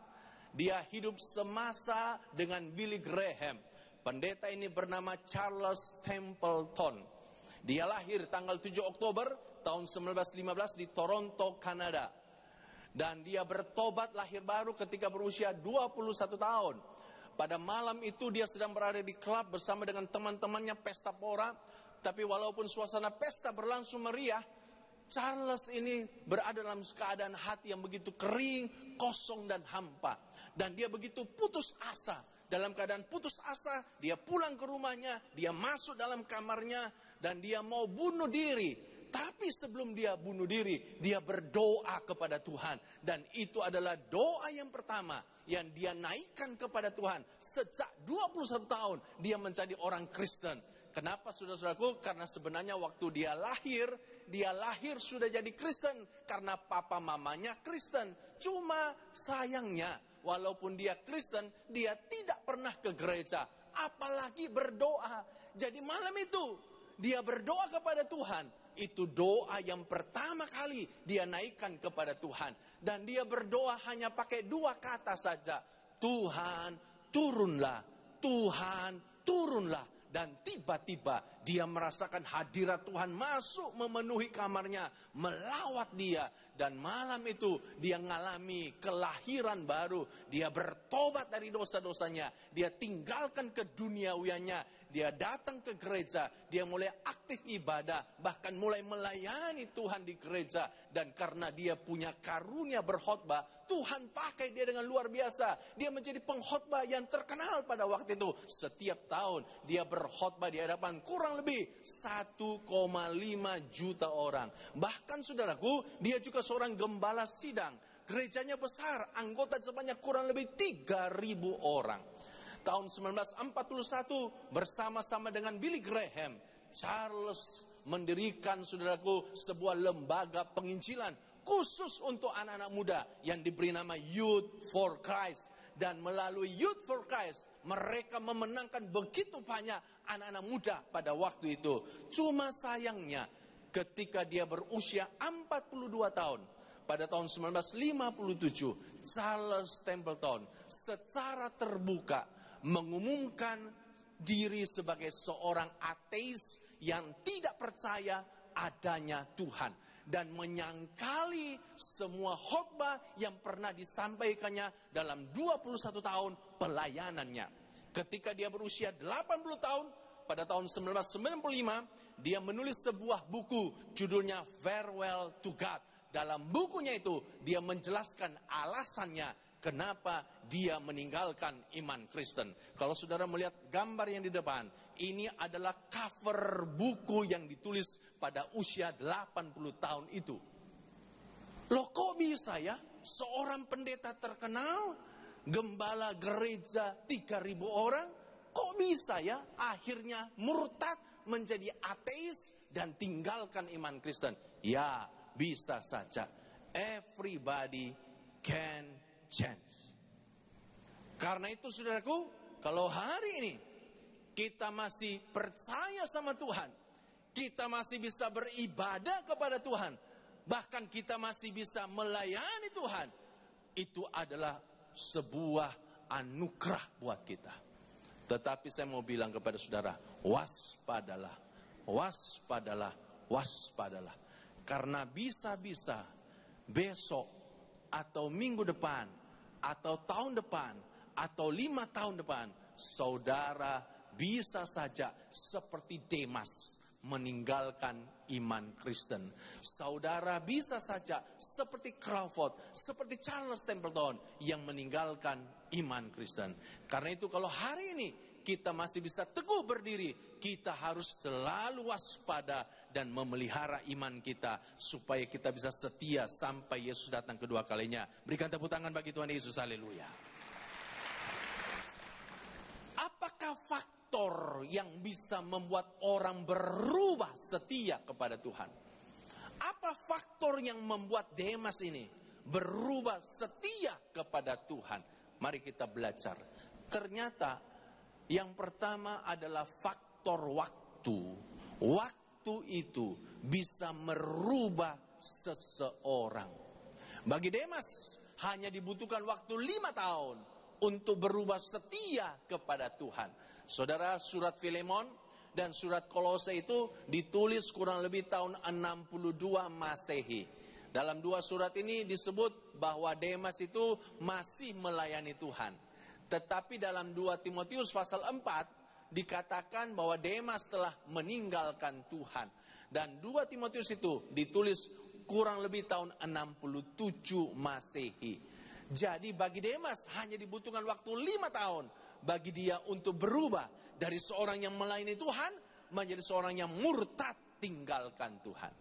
Dia hidup semasa dengan Billy Graham. Pendeta ini bernama Charles Templeton. Dia lahir tanggal 7 Oktober tahun 1915 di Toronto, Kanada. Dan dia bertobat lahir baru ketika berusia 21 tahun. Pada malam itu dia sedang berada di klub bersama dengan teman-temannya pesta pora. Tapi walaupun suasana pesta berlangsung meriah, Charles ini berada dalam keadaan hati yang begitu kering, kosong dan hampa. Dan dia begitu putus asa. Dalam keadaan putus asa, dia pulang ke rumahnya, dia masuk dalam kamarnya, dan dia mau bunuh diri. Tapi sebelum dia bunuh diri, dia berdoa kepada Tuhan. Dan itu adalah doa yang pertama yang dia naikkan kepada Tuhan. Sejak 21 tahun, dia menjadi orang Kristen. Kenapa, saudara-saudaraku? Karena sebenarnya waktu dia lahir sudah jadi Kristen. Karena papa mamanya Kristen. Cuma sayangnya, walaupun dia Kristen, dia tidak pernah ke gereja. Apalagi berdoa. Jadi malam itu, dia berdoa kepada Tuhan. Itu doa yang pertama kali dia naikkan kepada Tuhan. Dan dia berdoa hanya pakai 2 kata saja. Tuhan, turunlah. Tuhan, turunlah. Dan tiba-tiba dia merasakan hadirat Tuhan masuk memenuhi kamarnya, melawat dia. Dan malam itu dia mengalami kelahiran baru. Dia bertobat dari dosa-dosanya. Dia tinggalkan keduniawiannya. Dia datang ke gereja. Dia mulai aktif ibadah. Bahkan mulai melayani Tuhan di gereja. Dan karena dia punya karunia berkhotbah, Tuhan pakai dia dengan luar biasa. Dia menjadi pengkhotbah yang terkenal pada waktu itu. Setiap tahun dia berkhotbah di hadapan kurang lebih 1,5 juta orang. Bahkan saudaraku, dia juga seorang gembala sidang. Gerejanya besar, anggota sebanyak kurang lebih 3.000 orang. Tahun 1941 bersama-sama dengan Billy Graham, Charles mendirikan, saudaraku, sebuah lembaga penginjilan khusus untuk anak-anak muda yang diberi nama Youth for Christ. Dan melalui Youth for Christ, mereka memenangkan begitu banyak anak-anak muda pada waktu itu. Cuma sayangnya, ketika dia berusia 42 tahun, pada tahun 1957, Charles Templeton secara terbuka mengumumkan diri sebagai seorang ateis yang tidak percaya adanya Tuhan. Dan menyangkali semua khotbah yang pernah disampaikannya dalam 21 tahun pelayanannya. Ketika dia berusia 80 tahun, pada tahun 1995, dia menulis sebuah buku judulnya Farewell to God. Dalam bukunya itu, dia menjelaskan alasannya kenapa dia meninggalkan iman Kristen. Kalau saudara melihat gambar yang di depan, ini adalah cover buku yang ditulis pada usia 80 tahun itu. Loh, kok bisa ya seorang pendeta terkenal, gembala gereja 3.000 orang, kok bisa ya akhirnya murtad menjadi ateis dan tinggalkan iman Kristen? Ya, bisa saja. Everybody can change. Karena itu saudaraku, kalau hari ini kita masih percaya sama Tuhan, kita masih bisa beribadah kepada Tuhan, bahkan kita masih bisa melayani Tuhan, itu adalah sebuah anugerah buat kita. Tetapi saya mau bilang kepada saudara, waspadalah, waspadalah, waspadalah. Karena bisa-bisa besok atau minggu depan atau tahun depan atau 5 tahun depan, saudara bisa saja seperti Demas meninggalkan iman Kristen. Saudara bisa saja seperti Crawford, seperti Charles Templeton yang meninggalkan iman Kristen. Karena itu kalau hari ini kita masih bisa teguh berdiri, kita harus selalu waspada dan memelihara iman kita supaya kita bisa setia sampai Yesus datang kedua kalinya. Berikan tepuk tangan bagi Tuhan Yesus, haleluya. Apakah faktor yang bisa membuat orang berubah setia kepada Tuhan? Apa faktor yang membuat Demas ini berubah setia kepada Tuhan? Mari kita belajar. Ternyata yang pertama adalah faktor waktu. Waktu itu bisa merubah seseorang. Bagi Demas hanya dibutuhkan waktu 5 tahun untuk berubah setia kepada Tuhan. Saudara, surat Filemon dan surat Kolose itu ditulis kurang lebih tahun 62 Masehi. Dalam 2 surat ini disebut bahwa Demas itu masih melayani Tuhan. Tetapi dalam 2 Timotius pasal 4 dikatakan bahwa Demas telah meninggalkan Tuhan. Dan 2 Timotius itu ditulis kurang lebih tahun 67 Masehi. Jadi bagi Demas hanya dibutuhkan waktu 5 tahun bagi dia untuk berubah dari seorang yang melayani Tuhan menjadi seorang yang murtad tinggalkan Tuhan.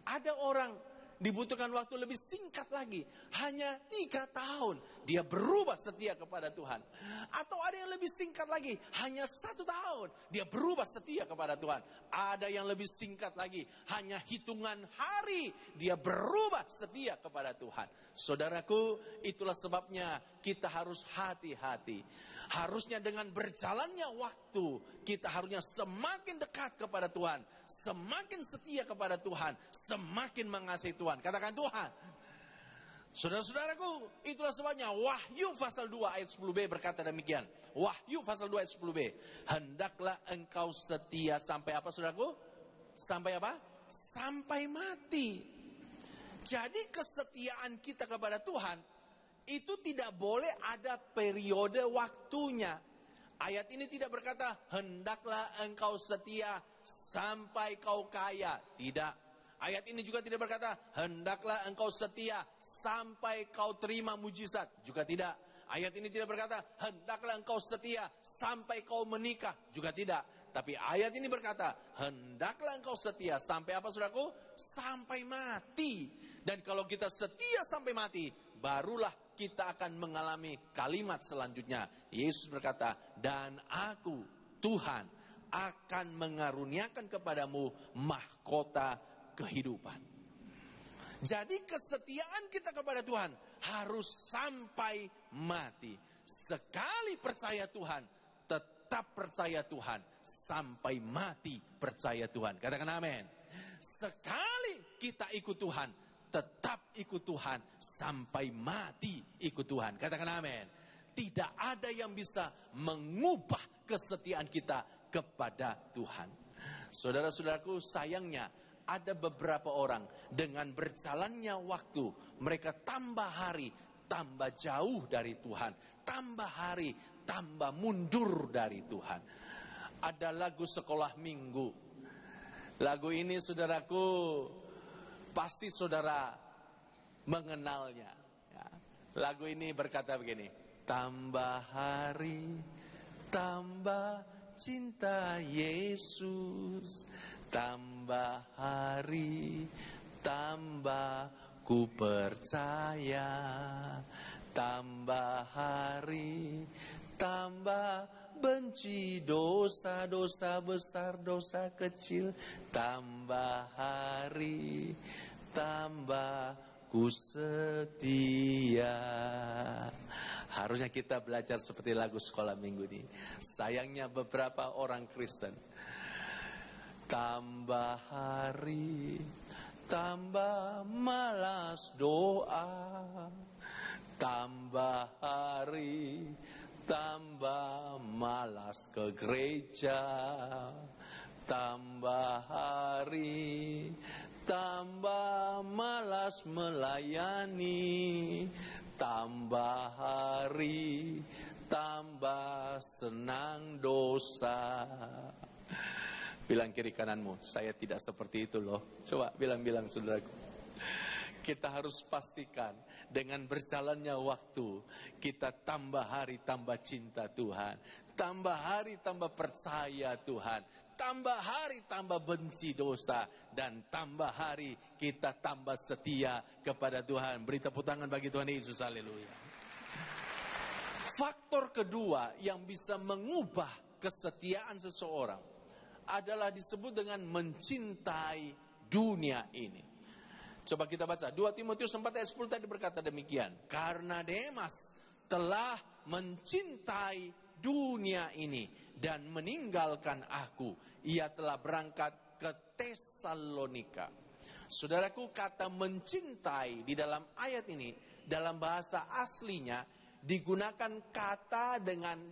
Ada orang dibutuhkan waktu lebih singkat lagi, hanya 3 tahun dia berubah setia kepada Tuhan. Atau ada yang lebih singkat lagi, hanya 1 tahun dia berubah setia kepada Tuhan. Ada yang lebih singkat lagi, hanya hitungan hari dia berubah setia kepada Tuhan. Saudaraku, itulah sebabnya kita harus hati-hati. Harusnya dengan berjalannya waktu, kita harusnya semakin dekat kepada Tuhan, semakin setia kepada Tuhan, semakin mengasihi Tuhan. Katakan Tuhan. Saudara-saudaraku, itulah sebabnya Wahyu pasal 2 ayat 10b berkata demikian. Wahyu pasal 2 ayat 10b. Hendaklah engkau setia sampai apa, saudaraku? Sampai apa? Sampai mati. Jadi kesetiaan kita kepada Tuhan itu tidak boleh ada periode waktunya. Ayat ini tidak berkata hendaklah engkau setia sampai kau kaya. Tidak. Ayat ini juga tidak berkata hendaklah engkau setia sampai kau terima mujizat. Juga tidak. Ayat ini tidak berkata hendaklah engkau setia sampai kau menikah. Juga tidak. Tapi ayat ini berkata hendaklah engkau setia sampai apa, saudaraku? Sampai mati. Dan kalau kita setia sampai mati, barulah kita akan mengalami kalimat selanjutnya. Yesus berkata, dan aku, Tuhan, akan mengaruniakan kepadamu mahkota kehidupan. Jadi kesetiaan kita kepada Tuhan harus sampai mati. Sekali percaya Tuhan, tetap percaya Tuhan. Sampai mati percaya Tuhan. Katakan amin. Sekali kita ikut Tuhan, tetap ikut Tuhan sampai mati ikut Tuhan. Katakan amin. Tidak ada yang bisa mengubah kesetiaan kita kepada Tuhan. Saudara-saudaraku, sayangnya ada beberapa orang dengan berjalannya waktu, mereka tambah hari tambah jauh dari Tuhan, tambah hari tambah mundur dari Tuhan. Ada lagu sekolah minggu. Lagu ini, saudaraku, pasti saudara mengenalnya. Ya. Lagu ini berkata begini. Tambah hari, tambah cinta Yesus. Tambah hari, tambah ku percaya. Tambah hari, tambah benci dosa-dosa besar, dosa kecil. Tambah hari, tambah ku setia. Harusnya kita belajar seperti lagu sekolah minggu ini. Sayangnya beberapa orang Kristen tambah hari, tambah malas doa. Tambah hari, tambah malas ke gereja. tambah hari, tambah malas melayani, tambah hari, tambah senang dosa. Bilang kiri kananmu, saya tidak seperti itu loh. Coba bilang saudaraku. Kita harus pastikan dengan berjalannya waktu, kita tambah hari tambah cinta Tuhan, tambah hari tambah percaya Tuhan, tambah hari tambah benci dosa, dan tambah hari kita tambah setia kepada Tuhan. Beri tepuk tangan bagi Tuhan Yesus, haleluya. Faktor kedua yang bisa mengubah kesetiaan seseorang adalah disebut dengan mencintai dunia ini. Coba kita baca 2 Timotius 4 ayat 10 tadi berkata demikian. Karena Demas telah mencintai dunia ini dan meninggalkan aku. Ia telah berangkat ke Tesalonika. Saudaraku, kata mencintai di dalam ayat ini, dalam bahasa aslinya digunakan kata dengan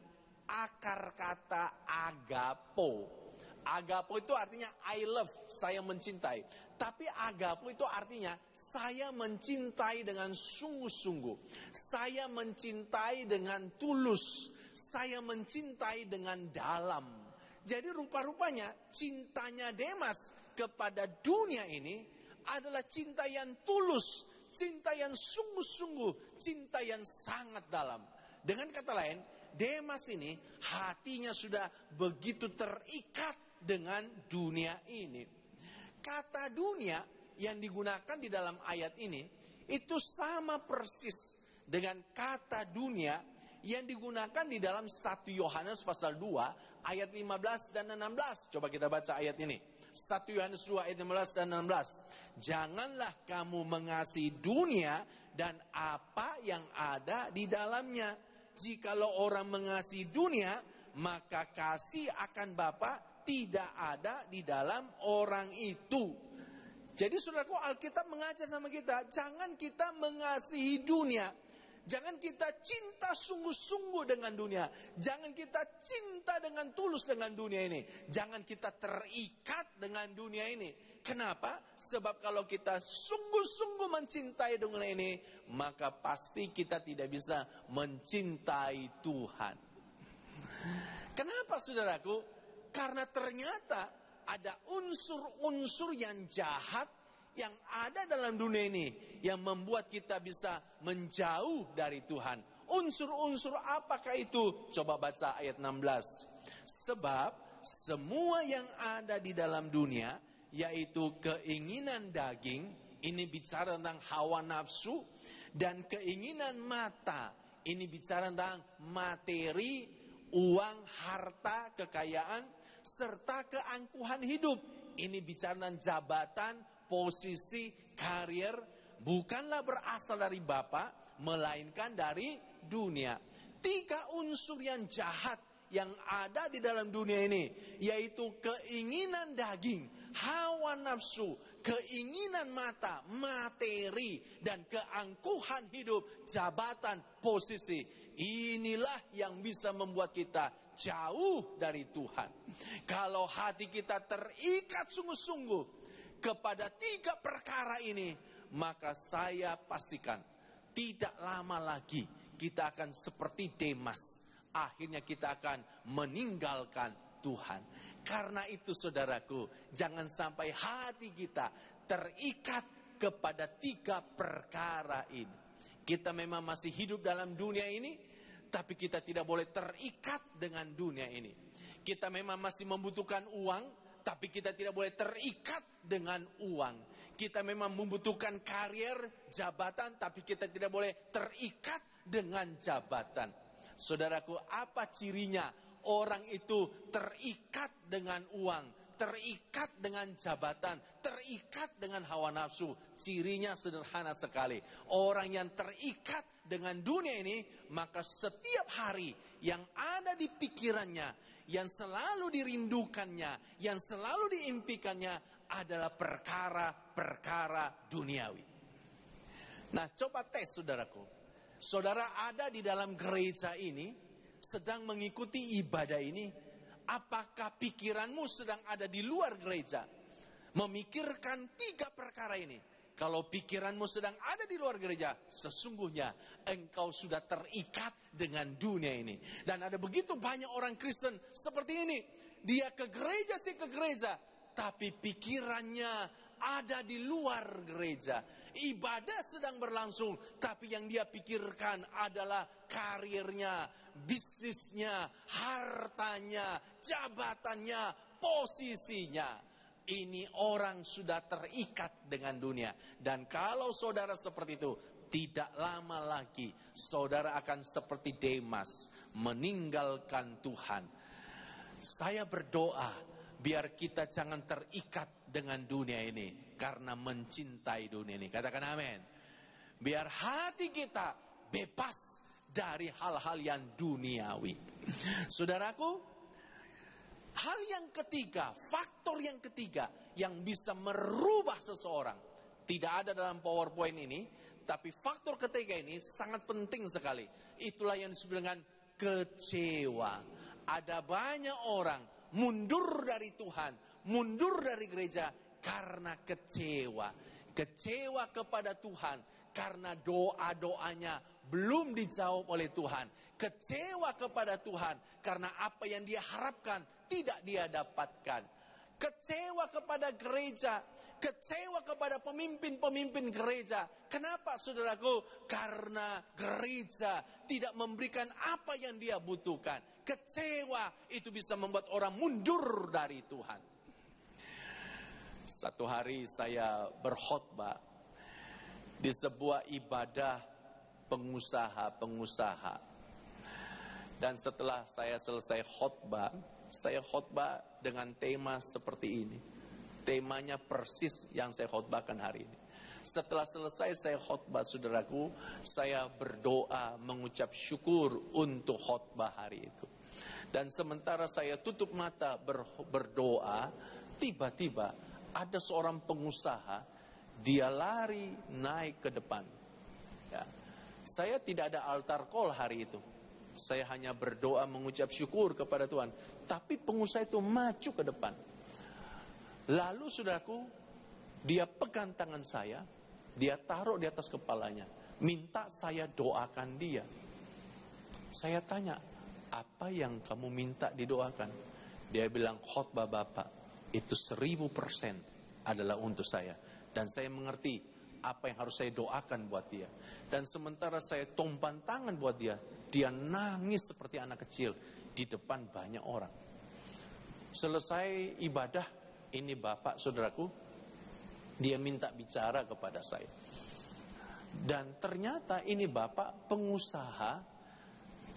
akar kata agapo. Agapo itu artinya I love, saya mencintai. Tapi agapo itu artinya saya mencintai dengan sungguh-sungguh. Saya mencintai dengan tulus. Saya mencintai dengan dalam. Jadi rupa-rupanya cintanya Demas kepada dunia ini adalah cinta yang tulus, cinta yang sungguh-sungguh, cinta yang sangat dalam. Dengan kata lain, Demas ini hatinya sudah begitu terikat dengan dunia ini. Kata dunia yang digunakan di dalam ayat ini itu sama persis dengan kata dunia yang digunakan di dalam 1 Yohanes pasal 2 ayat 15 dan 16. Coba kita baca ayat ini. 1 Yohanes 2 ayat 15 dan 16. Janganlah kamu mengasihi dunia dan apa yang ada di dalamnya. Jikalau orang mengasihi dunia, maka kasih akan Bapa tidak ada di dalam orang itu. Jadi saudaraku, Alkitab mengajar sama kita, jangan kita mengasihi dunia. Jangan kita cinta sungguh-sungguh dengan dunia. Jangan kita cinta dengan tulus dengan dunia ini. Jangan kita terikat dengan dunia ini. Kenapa? Sebab kalau kita sungguh-sungguh mencintai dunia ini, maka pasti kita tidak bisa mencintai Tuhan. Kenapa saudaraku? Karena ternyata ada unsur-unsur yang jahat yang ada dalam dunia ini yang membuat kita bisa menjauh dari Tuhan. Unsur-unsur apakah itu? Coba baca ayat 16. Sebab semua yang ada di dalam dunia, yaitu keinginan daging, ini bicara tentang hawa nafsu, dan keinginan mata, ini bicara tentang materi, uang, harta, kekayaan, serta keangkuhan hidup. Ini bicara tentang jabatan, posisi, karier, bukanlah berasal dari Bapa, melainkan dari dunia. 3 unsur yang jahat yang ada di dalam dunia ini, yaitu keinginan daging, hawa nafsu, keinginan mata, materi, dan keangkuhan hidup, jabatan, posisi. Inilah yang bisa membuat kita jauh dari Tuhan. Kalau hati kita terikat sungguh-sungguh kepada 3 perkara ini, maka saya pastikan tidak lama lagi kita akan seperti Demas. Akhirnya kita akan meninggalkan Tuhan. Karena itu saudaraku, jangan sampai hati kita terikat kepada 3 perkara ini. Kita memang masih hidup dalam dunia ini, tapi kita tidak boleh terikat dengan dunia ini. Kita memang masih membutuhkan uang, tapi kita tidak boleh terikat dengan uang. Kita memang membutuhkan karier, jabatan, tapi kita tidak boleh terikat dengan jabatan. Saudaraku, apa cirinya orang itu terikat dengan uang, terikat dengan jabatan, terikat dengan hawa nafsu? Cirinya sederhana sekali. Orang yang terikat dengan dunia ini, maka setiap hari yang ada di pikirannya, yang selalu dirindukannya, yang selalu diimpikannya adalah perkara-perkara duniawi. Nah, coba tes saudaraku. Saudara ada di dalam gereja ini, sedang mengikuti ibadah ini, Apakah pikiranmu sedang ada di luar gereja? Memikirkan 3 perkara ini. Kalau pikiranmu sedang ada di luar gereja, sesungguhnya engkau sudah terikat dengan dunia ini. Dan ada begitu banyak orang Kristen seperti ini. Dia ke gereja sih ke gereja, tapi pikirannya ada di luar gereja. Ibadah sedang berlangsung, tapi yang dia pikirkan adalah karirnya, bisnisnya, hartanya, jabatannya, posisinya. Ini orang sudah terikat dengan dunia. Dan kalau saudara seperti itu, tidak lama lagi saudara akan seperti Demas, meninggalkan Tuhan. Saya berdoa biar kita jangan terikat dengan dunia ini karena mencintai dunia ini. Katakan amin. Biar hati kita bebas dari hal-hal yang duniawi. Saudaraku, hal yang ketiga, faktor yang ketiga yang bisa merubah seseorang, tidak ada dalam PowerPoint ini, tapi faktor ketiga ini sangat penting sekali. Itulah yang disebut dengan kecewa. Ada banyak orang mundur dari Tuhan, mundur dari gereja karena kecewa. Kecewa kepada Tuhan karena doa-doanya belum dijawab oleh Tuhan. Kecewa kepada Tuhan karena apa yang dia harapkan tidak dia dapatkan. Kecewa kepada gereja, kecewa kepada pemimpin-pemimpin gereja. Kenapa saudaraku? Karena gereja tidak memberikan apa yang dia butuhkan. Kecewa itu bisa membuat orang mundur dari Tuhan. Satu hari saya berkhotbah di sebuah ibadah pengusaha-pengusaha. Dan setelah saya selesai khotbah, saya khotbah dengan tema seperti ini. Temanya persis yang saya khotbahkan hari ini. Setelah selesai saya khotbah, saudaraku, saya berdoa mengucap syukur untuk khotbah hari itu. Dan sementara saya tutup mata berdoa, tiba-tiba ada seorang pengusaha, dia lari naik ke depan. Ya. Saya tidak ada altar call hari itu. Saya hanya berdoa mengucap syukur kepada Tuhan. Tapi pengusaha itu maju ke depan. Lalu saudaraku, dia pegang tangan saya, dia taruh di atas kepalanya, minta saya doakan dia. Saya tanya, apa yang kamu minta didoakan? Dia bilang, khotbah Bapak itu 1000% adalah untuk saya. Dan saya mengerti apa yang harus saya doakan buat dia. Dan sementara saya tumpang tangan buat dia, dia nangis seperti anak kecil di depan banyak orang. Selesai ibadah, ini Bapak saudaraku, dia minta bicara kepada saya. Dan ternyata ini Bapak pengusaha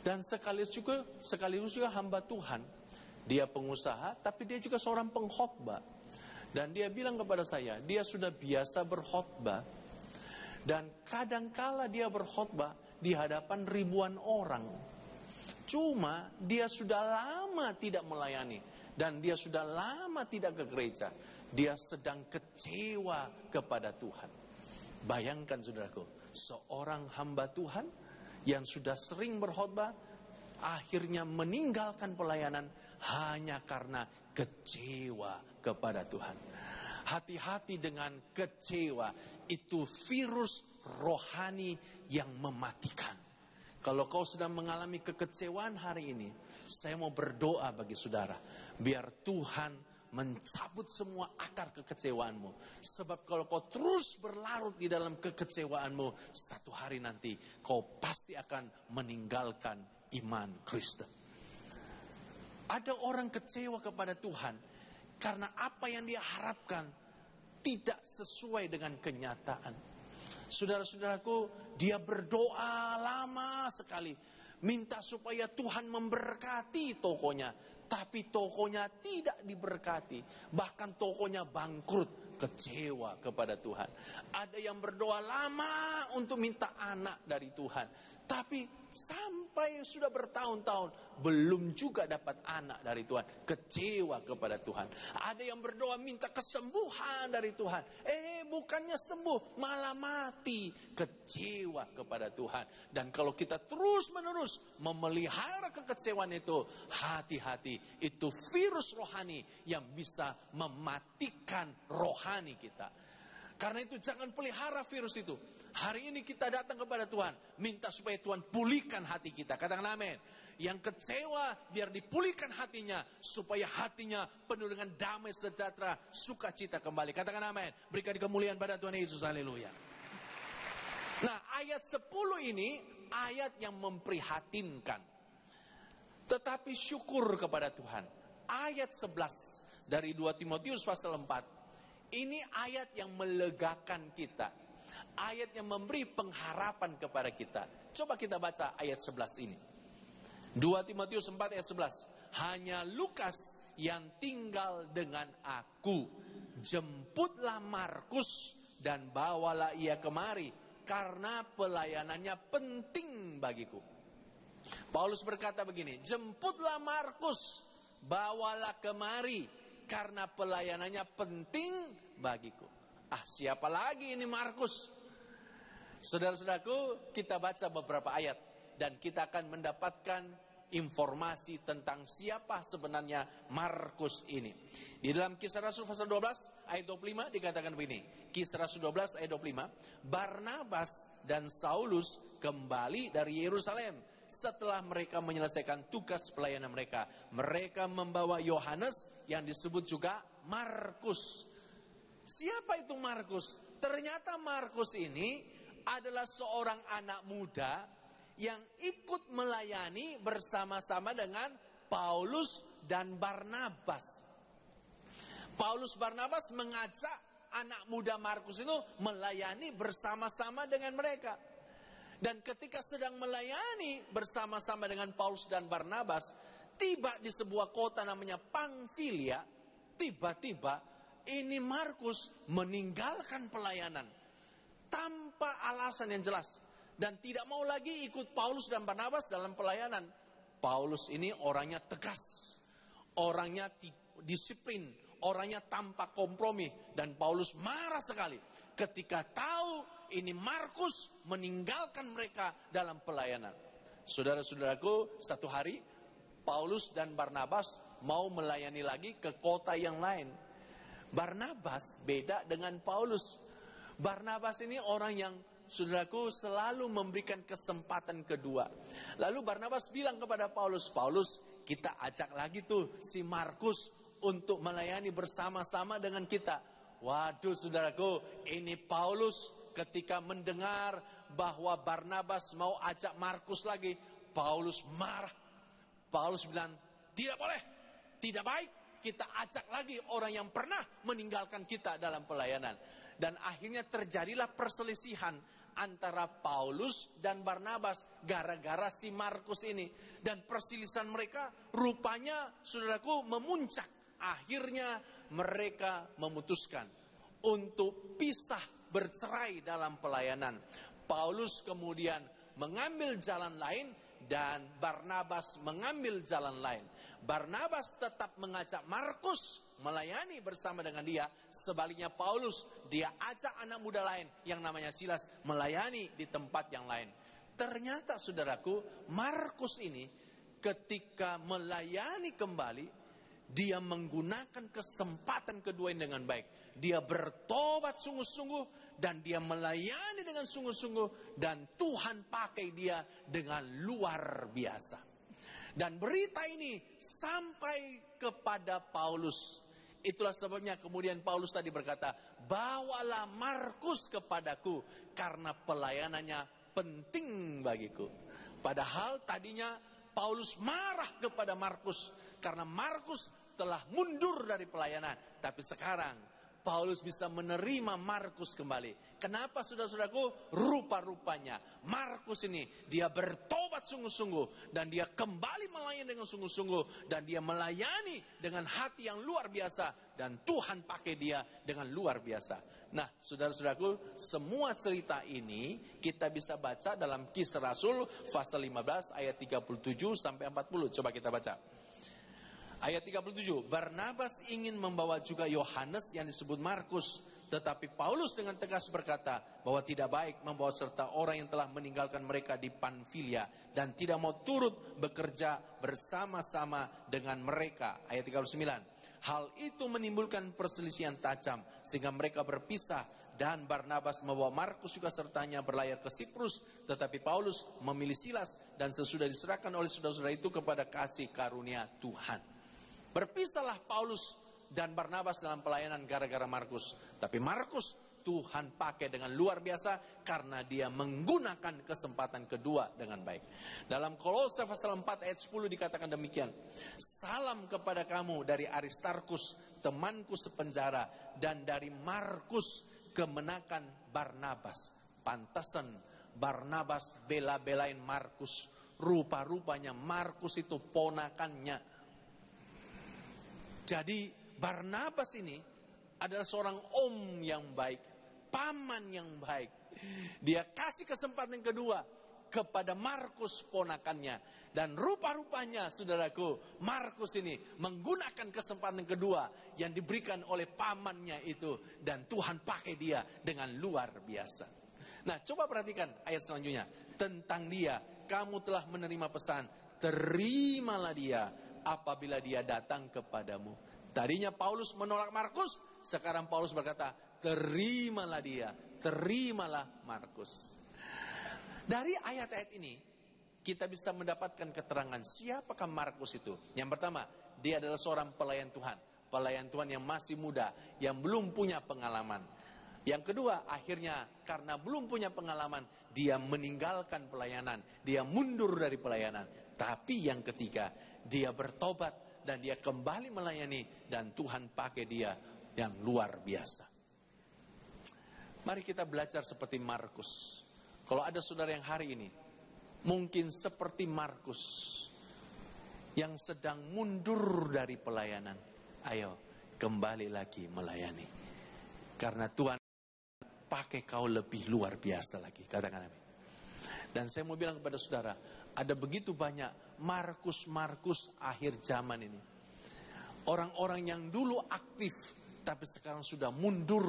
dan sekaligus juga hamba Tuhan. Dia pengusaha, tapi dia juga seorang pengkhotbah. Dan dia bilang kepada saya, dia sudah biasa berkhotbah. Dan kadangkala dia berkhotbah di hadapan ribuan orang. Cuma dia sudah lama tidak melayani. Dan dia sudah lama tidak ke gereja. Dia sedang kecewa kepada Tuhan. Bayangkan saudaraku, seorang hamba Tuhan yang sudah sering berkhotbah, akhirnya meninggalkan pelayanan hanya karena kecewa kepada Tuhan. Hati-hati dengan kecewa, itu virus rohani yang mematikan. Kalau kau sedang mengalami kekecewaan hari ini, saya mau berdoa bagi saudara, biar Tuhan mencabut semua akar kekecewaanmu. Sebab kalau kau terus berlarut di dalam kekecewaanmu, satu hari nanti kau pasti akan meninggalkan iman Kristen. Ada orang kecewa kepada Tuhan karena apa yang dia harapkan tidak sesuai dengan kenyataan. Saudara-saudaraku, dia berdoa lama sekali, minta supaya Tuhan memberkati tokonya, tapi tokonya tidak diberkati, bahkan tokonya bangkrut, kecewa kepada Tuhan. Ada yang berdoa lama untuk minta anak dari Tuhan, Tapi sampai sudah bertahun-tahun belum juga dapat anak dari Tuhan. Kecewa kepada Tuhan. Ada yang berdoa minta kesembuhan dari Tuhan. Bukannya sembuh, malah mati. Kecewa kepada Tuhan. Dan kalau kita terus-menerus memelihara kekecewaan itu, hati-hati. Itu virus rohani yang bisa mematikan rohani kita. Karena itu jangan pelihara virus itu. Hari ini kita datang kepada Tuhan, minta supaya Tuhan pulihkan hati kita. Katakan amin. Yang kecewa biar dipulihkan hatinya, supaya hatinya penuh dengan damai sejahtera, sukacita kembali. Katakan amin. Berikan kemuliaan pada Tuhan Yesus. Haleluya. Nah, ayat 10 ini ayat yang memprihatinkan. Tetapi syukur kepada Tuhan. Ayat 11 dari 2 Timotius pasal 4. Ini ayat yang melegakan kita. Ayat yang memberi pengharapan kepada kita. Coba kita baca ayat 11 ini. 2 Timotius 4 ayat 11. Hanya Lukas yang tinggal dengan aku. Jemputlah Markus dan bawalah ia kemari. Karena pelayanannya penting bagiku. Paulus berkata begini. Jemputlah Markus. Bawalah kemari. Karena pelayanannya penting bagiku. Siapa lagi ini Markus? Saudara-saudaraku, kita baca beberapa ayat dan kita akan mendapatkan informasi tentang siapa sebenarnya Markus ini. Di dalam Kisah Rasul pasal 12 ayat 25 dikatakan begini. Kisah Rasul 12 ayat 25, Barnabas dan Saulus kembali dari Yerusalem setelah mereka menyelesaikan tugas pelayanan mereka. Mereka membawa Yohanes yang disebut juga Markus. Siapa itu Markus? Ternyata Markus ini adalah seorang anak muda yang ikut melayani bersama-sama dengan Paulus dan Barnabas. Paulus Barnabas mengajak anak muda Markus itu melayani bersama-sama dengan mereka. Dan ketika sedang melayani bersama-sama dengan Paulus dan Barnabas, tiba di sebuah kota namanya Pamfilia, tiba-tiba ini Markus meninggalkan pelayanan tanpa alasan yang jelas dan tidak mau lagi ikut Paulus dan Barnabas dalam pelayanan. Paulus ini orangnya tegas, orangnya disiplin, orangnya tanpa kompromi, dan Paulus marah sekali ketika tahu ini Markus meninggalkan mereka dalam pelayanan. Saudara-saudaraku, satu hari Paulus dan Barnabas mau melayani lagi ke kota yang lain. Barnabas beda dengan Paulus. Barnabas ini orang yang, saudaraku, selalu memberikan kesempatan kedua. Lalu Barnabas bilang kepada Paulus, Paulus, kita ajak lagi tuh si Markus untuk melayani bersama-sama dengan kita. Waduh, saudaraku, ini Paulus ketika mendengar bahwa Barnabas mau ajak Markus lagi, Paulus marah. Paulus bilang, tidak boleh, tidak baik kita ajak lagi orang yang pernah meninggalkan kita dalam pelayanan. Dan akhirnya terjadilah perselisihan antara Paulus dan Barnabas gara-gara si Markus ini. Dan perselisihan mereka rupanya, saudaraku, memuncak. Akhirnya mereka memutuskan untuk pisah, bercerai dalam pelayanan. Paulus kemudian mengambil jalan lain dan Barnabas mengambil jalan lain. Barnabas tetap mengajak Markus melayani bersama dengan dia. Sebaliknya Paulus, dia ajak anak muda lain yang namanya Silas melayani di tempat yang lain. Ternyata, saudaraku, Markus ini ketika melayani kembali, dia menggunakan kesempatan kedua ini dengan baik. Dia bertobat sungguh-sungguh dan dia melayani dengan sungguh-sungguh, dan Tuhan pakai dia dengan luar biasa. Dan berita ini sampai kepada Paulus. Itulah sebabnya kemudian Paulus tadi berkata, bawalah Markus kepadaku karena pelayanannya penting bagiku. Padahal tadinya Paulus marah kepada Markus karena Markus telah mundur dari pelayanan. Tapi sekarang Paulus bisa menerima Markus kembali. Kenapa, saudara-saudaraku? Rupa-rupanya Markus ini dia bertobat bertobat sungguh-sungguh, dan dia kembali melayani dengan sungguh-sungguh, dan dia melayani dengan hati yang luar biasa, dan Tuhan pakai dia dengan luar biasa. Nah, saudara-saudaraku, semua cerita ini kita bisa baca dalam Kisah Rasul pasal 15 ayat 37 sampai 40. Coba kita baca. Ayat 37, Barnabas ingin membawa juga Yohanes yang disebut Markus, tetapi Paulus dengan tegas berkata bahwa tidak baik membawa serta orang yang telah meninggalkan mereka di Pamfilia dan tidak mau turut bekerja bersama-sama dengan mereka. Ayat 39. Hal itu menimbulkan perselisihan tajam sehingga mereka berpisah, dan Barnabas membawa Markus juga sertanya berlayar ke Siprus, tetapi Paulus memilih Silas dan sesudah diserahkan oleh saudara-saudara itu kepada kasih karunia Tuhan. Berpisahlah Paulus dan Barnabas dalam pelayanan gara-gara Markus, tapi Markus Tuhan pakai dengan luar biasa karena dia menggunakan kesempatan kedua dengan baik. Dalam Kolose pasal 4 ayat 10 dikatakan demikian. Salam kepada kamu dari Aristarkus, temanku sepenjara, dan dari Markus, kemenakan Barnabas. Pantasan Barnabas bela-belain Markus. Rupa-rupanya Markus itu ponakannya. Jadi Barnabas ini adalah seorang om yang baik, paman yang baik. Dia kasih kesempatan kedua kepada Markus ponakannya. Dan rupa-rupanya saudaraku, Markus ini menggunakan kesempatan kedua yang diberikan oleh pamannya itu. Dan Tuhan pakai dia dengan luar biasa. Nah, coba perhatikan ayat selanjutnya. Tentang dia, kamu telah menerima pesan, terimalah dia apabila dia datang kepadamu. Tadinya Paulus menolak Markus, sekarang Paulus berkata, terimalah dia, terimalah Markus. Dari ayat-ayat ini, kita bisa mendapatkan keterangan siapakah Markus itu. Yang pertama, dia adalah seorang pelayan Tuhan. Pelayan Tuhan yang masih muda, yang belum punya pengalaman. Yang kedua, akhirnya karena belum punya pengalaman, dia meninggalkan pelayanan. Dia mundur dari pelayanan. Tapi yang ketiga, dia bertobat. Dan dia kembali melayani, dan Tuhan pakai dia yang luar biasa. Mari kita belajar seperti Markus. Kalau ada saudara yang hari ini mungkin seperti Markus yang sedang mundur dari pelayanan, ayo kembali lagi melayani. Karena Tuhan pakai kau lebih luar biasa lagi. Katakan amin. Dan saya mau bilang kepada saudara, ada begitu banyak Markus-Markus akhir zaman ini. Orang-orang yang dulu aktif, tapi sekarang sudah mundur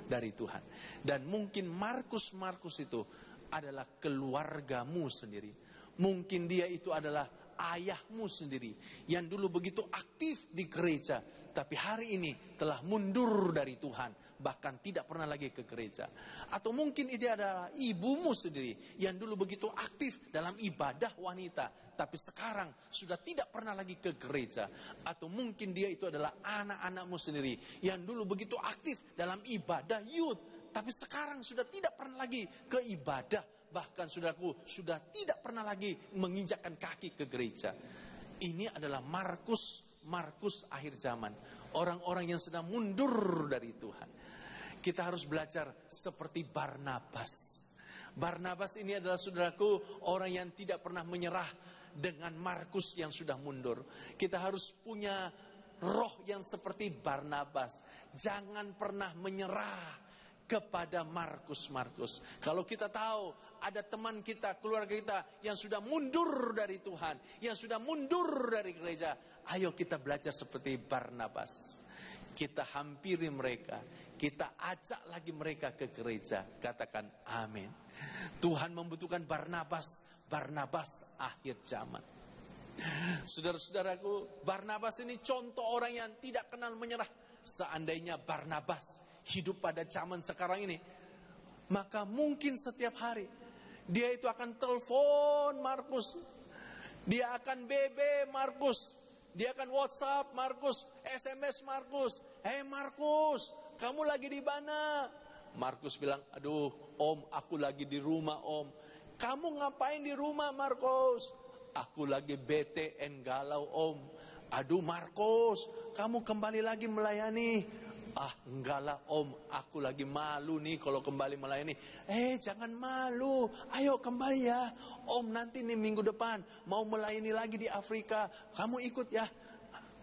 dari Tuhan. Dan mungkin Markus-Markus itu adalah keluargamu sendiri. Mungkin dia itu adalah ayahmu sendiri, yang dulu begitu aktif di gereja, tapi hari ini telah mundur dari Tuhan. Bahkan tidak pernah lagi ke gereja. Atau mungkin dia adalah ibumu sendiri, yang dulu begitu aktif dalam ibadah wanita, tapi sekarang sudah tidak pernah lagi ke gereja. Atau mungkin dia itu adalah anak-anakmu sendiri, yang dulu begitu aktif dalam ibadah youth, tapi sekarang sudah tidak pernah lagi ke ibadah. Bahkan saudaraku, sudah tidak pernah lagi menginjakkan kaki ke gereja. Ini adalah Markus akhir zaman. Orang-orang yang sedang mundur dari Tuhan. Kita harus belajar seperti Barnabas. Barnabas ini adalah saudaraku, orang yang tidak pernah menyerah dengan Markus yang sudah mundur. Kita harus punya roh yang seperti Barnabas. Jangan pernah menyerah kepada Markus. Kalau kita tahu ada teman kita, keluarga kita yang sudah mundur dari Tuhan, yang sudah mundur dari gereja, ayo kita belajar seperti Barnabas. Kita hampiri mereka, kita ajak lagi mereka ke gereja. Katakan amin. Tuhan membutuhkan Barnabas akhir zaman. Saudara-saudaraku, Barnabas ini contoh orang yang tidak kenal menyerah. Seandainya Barnabas hidup pada zaman sekarang ini, maka mungkin setiap hari dia itu akan telepon Markus, dia akan BB Markus, dia akan WhatsApp Markus, SMS Markus. Hei Markus, kamu lagi di mana? Markus bilang, aduh om, aku lagi di rumah om. Kamu ngapain di rumah Markus? Aku lagi bete and galau om. Aduh Markus, kamu kembali lagi melayani. Ah, enggak lah om, aku lagi malu nih kalau kembali melayani. Jangan malu, ayo kembali ya. Om nanti nih minggu depan mau melayani lagi di Afrika, kamu ikut ya.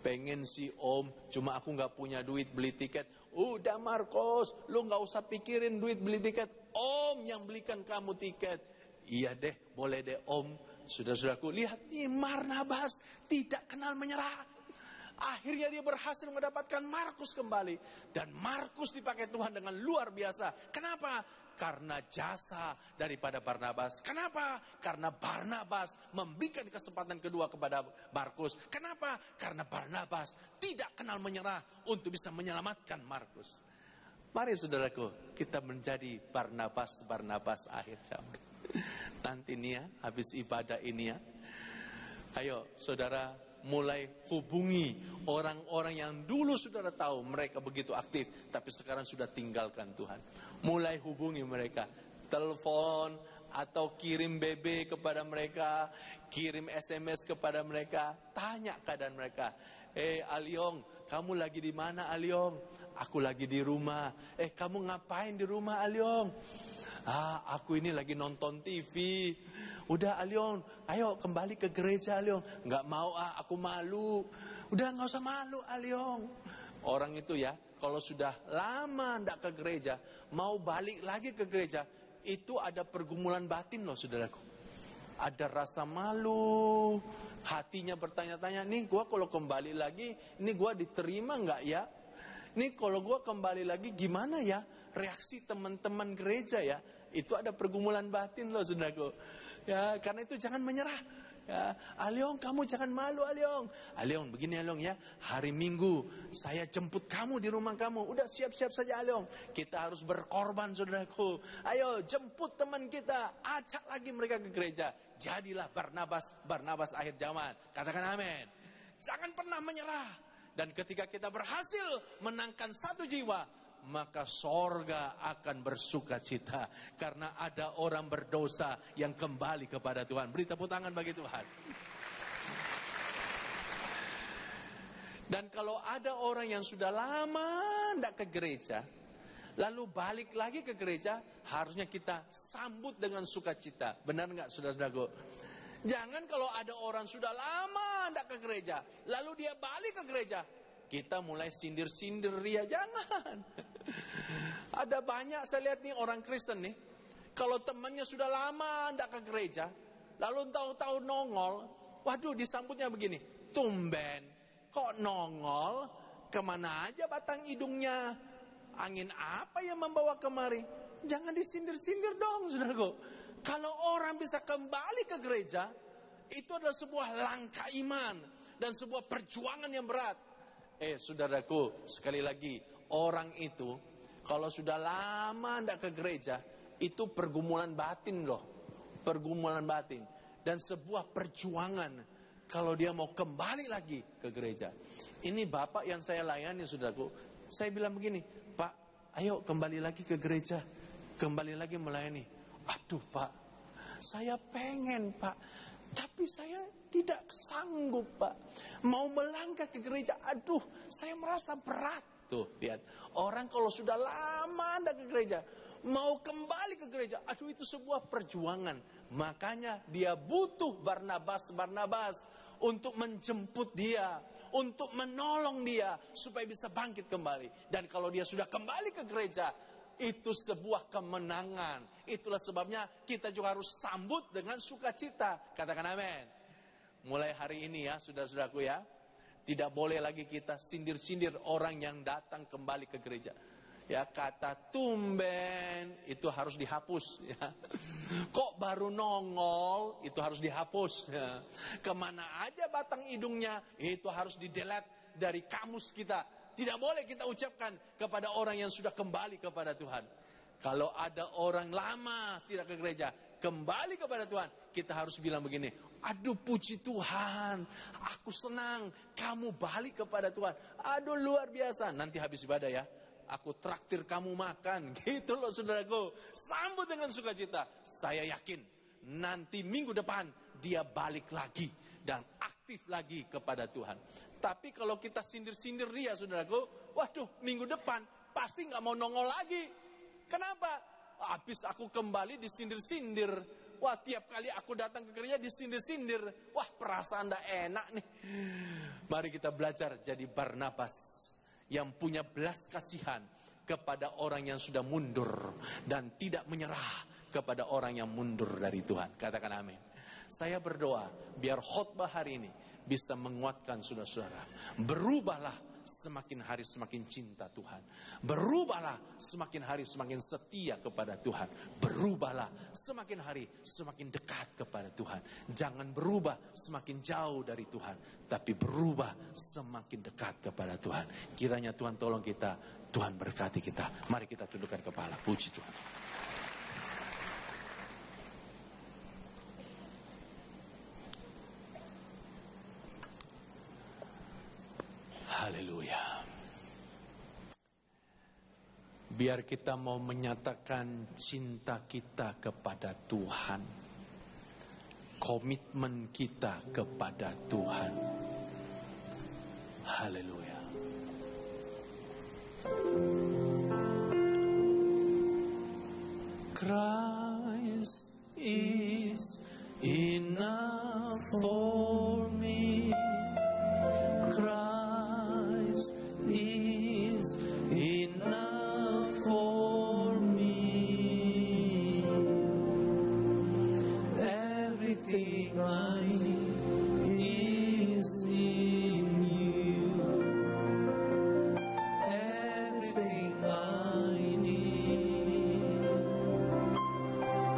Pengen sih om, cuma aku gak punya duit beli tiket. Udah Marcos, lu gak usah pikirin duit beli tiket. Om yang belikan kamu tiket. Iya deh, boleh deh om. Saudara-saudaraku, lihat nih Barnabas tidak kenal menyerah. Akhirnya dia berhasil mendapatkan Markus kembali. Dan Markus dipakai Tuhan dengan luar biasa. Kenapa? Karena jasa daripada Barnabas. Kenapa? Karena Barnabas memberikan kesempatan kedua kepada Markus. Kenapa? Karena Barnabas tidak kenal menyerah untuk bisa menyelamatkan Markus. Mari saudaraku, kita menjadi Barnabas akhir zaman. Nanti nih ya, habis ibadah ini ya. Ayo saudara, mulai hubungi orang-orang yang dulu saudara tahu mereka begitu aktif, tapi sekarang sudah tinggalkan Tuhan. Mulai hubungi mereka, telepon atau kirim BB kepada mereka, kirim SMS kepada mereka, tanya keadaan mereka. Aliong, kamu lagi di mana Aliong? Aku lagi di rumah. Kamu ngapain di rumah Aliong? Aku ini lagi nonton TV. Udah Aliong, ayo kembali ke gereja Aliong. Nggak mau aku malu. Udah nggak usah malu Aliong. Orang itu ya, kalau sudah lama nggak ke gereja, mau balik lagi ke gereja, itu ada pergumulan batin loh saudaraku. Ada rasa malu, hatinya bertanya-tanya, nih gua kalau kembali lagi, ini gua diterima nggak ya? Nih kalau gua kembali lagi gimana ya? Reaksi teman-teman gereja ya? Itu ada pergumulan batin loh saudaraku. Ya, karena itu jangan menyerah. Ya, Aliong, kamu jangan malu Aliong. Aliong, begini Aliong ya. Hari Minggu saya jemput kamu di rumah kamu. Udah siap-siap saja Aliong. Kita harus berkorban saudaraku. Ayo jemput teman kita. Ajak lagi mereka ke gereja. Jadilah Barnabas akhir zaman. Katakan amin. Jangan pernah menyerah. Dan ketika kita berhasil menangkan satu jiwa, maka sorga akan bersuka cita. Karena ada orang berdosa yang kembali kepada Tuhan. Beri tepuk tangan bagi Tuhan. Dan kalau ada orang yang sudah lama tidak ke gereja, lalu balik lagi ke gereja, harusnya kita sambut dengan sukacita. Benar nggak saudara-saudaraku? Jangan kalau ada orang sudah lama tidak ke gereja, lalu dia balik ke gereja, kita mulai sindir-sindir dia. Jangan. Ada banyak saya lihat nih orang Kristen nih, kalau temannya sudah lama tidak ke gereja, lalu tahu-tahu nongol, waduh disambutnya begini, tumben, kok nongol, kemana aja batang hidungnya, angin apa yang membawa kemari. Jangan disindir-sindir dong saudaraku. Kalau orang bisa kembali ke gereja, itu adalah sebuah langkah iman dan sebuah perjuangan yang berat. Saudaraku, sekali lagi, orang itu kalau sudah lama tidak ke gereja, itu pergumulan batin loh. Pergumulan batin. Dan sebuah perjuangan kalau dia mau kembali lagi ke gereja. Ini bapak yang saya layani saudaraku. Saya bilang begini, Pak, ayo kembali lagi ke gereja. Kembali lagi melayani. Aduh Pak, saya pengen Pak, tapi saya tidak sanggup Pak. Mau melangkah ke gereja, aduh saya merasa berat. Tuh lihat, orang kalau sudah lama tidak ke gereja, mau kembali ke gereja, aduh itu sebuah perjuangan. Makanya dia butuh Barnabas untuk menjemput dia, untuk menolong dia supaya bisa bangkit kembali. Dan kalau dia sudah kembali ke gereja, itu sebuah kemenangan. Itulah sebabnya kita juga harus sambut dengan sukacita. Katakan amin. Mulai hari ini ya saudara-saudaraku ya, tidak boleh lagi kita sindir-sindir orang yang datang kembali ke gereja. Ya, kata tumben itu harus dihapus ya. Kok baru nongol, itu harus dihapus ya. Kemana aja batang hidungnya, itu harus di-delete dari kamus kita. Tidak boleh kita ucapkan kepada orang yang sudah kembali kepada Tuhan. Kalau ada orang lama tidak ke gereja, kembali kepada Tuhan, kita harus bilang begini, aduh puji Tuhan, aku senang kamu balik kepada Tuhan. Aduh luar biasa, nanti habis ibadah ya, aku traktir kamu makan. Gitu loh saudaraku, sambut dengan sukacita. Saya yakin nanti minggu depan dia balik lagi dan aktif lagi kepada Tuhan. Tapi kalau kita sindir-sindir dia, saudaraku, waduh, minggu depan pasti nggak mau nongol lagi. Kenapa? Habis aku kembali disindir-sindir. Wah, tiap kali aku datang ke gereja disindir-sindir. Wah, perasaan nggak enak nih. Mari kita belajar jadi Barnabas yang punya belas kasihan kepada orang yang sudah mundur dan tidak menyerah kepada orang yang mundur dari Tuhan. Katakan amin. Saya berdoa biar khotbah hari ini bisa menguatkan saudara-saudara. Berubahlah semakin hari semakin cinta Tuhan. Berubahlah semakin hari semakin setia kepada Tuhan. Berubahlah semakin hari semakin dekat kepada Tuhan. Jangan berubah semakin jauh dari Tuhan, tapi berubah semakin dekat kepada Tuhan. Kiranya Tuhan tolong kita, Tuhan berkati kita. Mari kita tundukkan kepala, puji Tuhan. Haleluya. Biar kita mau menyatakan cinta kita kepada Tuhan, komitmen kita kepada Tuhan. Haleluya. Christ is enough for me. Christ is enough for me. Everything I need is in you. Everything I need.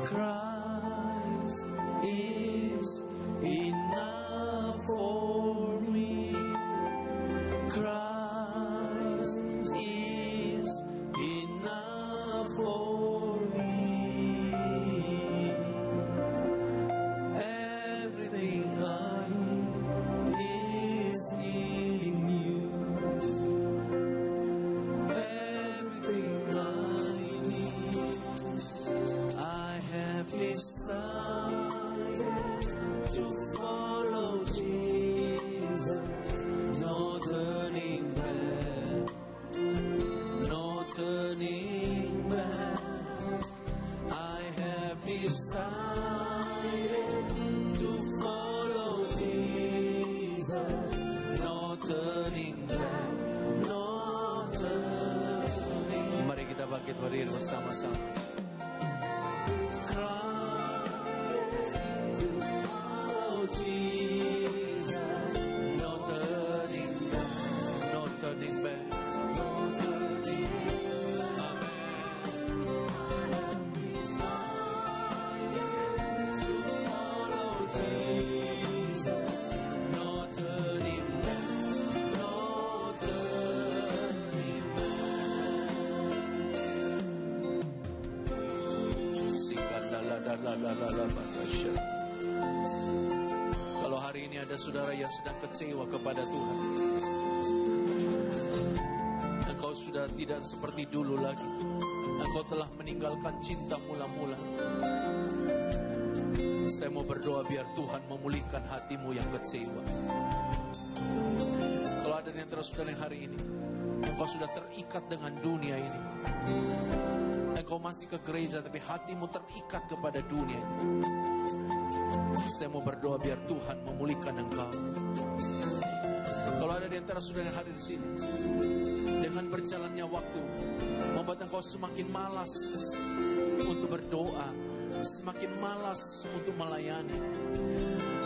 Christ is enough for me. Christ is enough for me. Everything I need is in you. Everything I need. I have decided to follow Jesus. No turning back, no turning back. I have decided to follow Jesus. No turning back, no turning. Mari kita bangkit berdiri bersama-sama. Christ to follow Jesus. No turning back, no turning back, no turning back. Amen. To follow Jesus. No turning back, no turning back. Sikandala batasya. Kalau hari ini ada saudara yang sedang kecewa kepada Tuhan, engkau sudah tidak seperti dulu lagi. Engkau telah meninggalkan cinta mula-mula. Saya mau berdoa biar Tuhan memulihkan hatimu yang kecewa. Kalau ada di antara saudara yang hari ini engkau sudah terikat dengan dunia ini, engkau masih ke gereja tapi hatimu terikat kepada dunia ini, saya mau berdoa biar Tuhan memulihkan engkau. Kalau ada di antara saudara yang hadir di sini, dengan berjalannya waktu membuat engkau semakin malas untuk berdoa, semakin malas untuk melayani,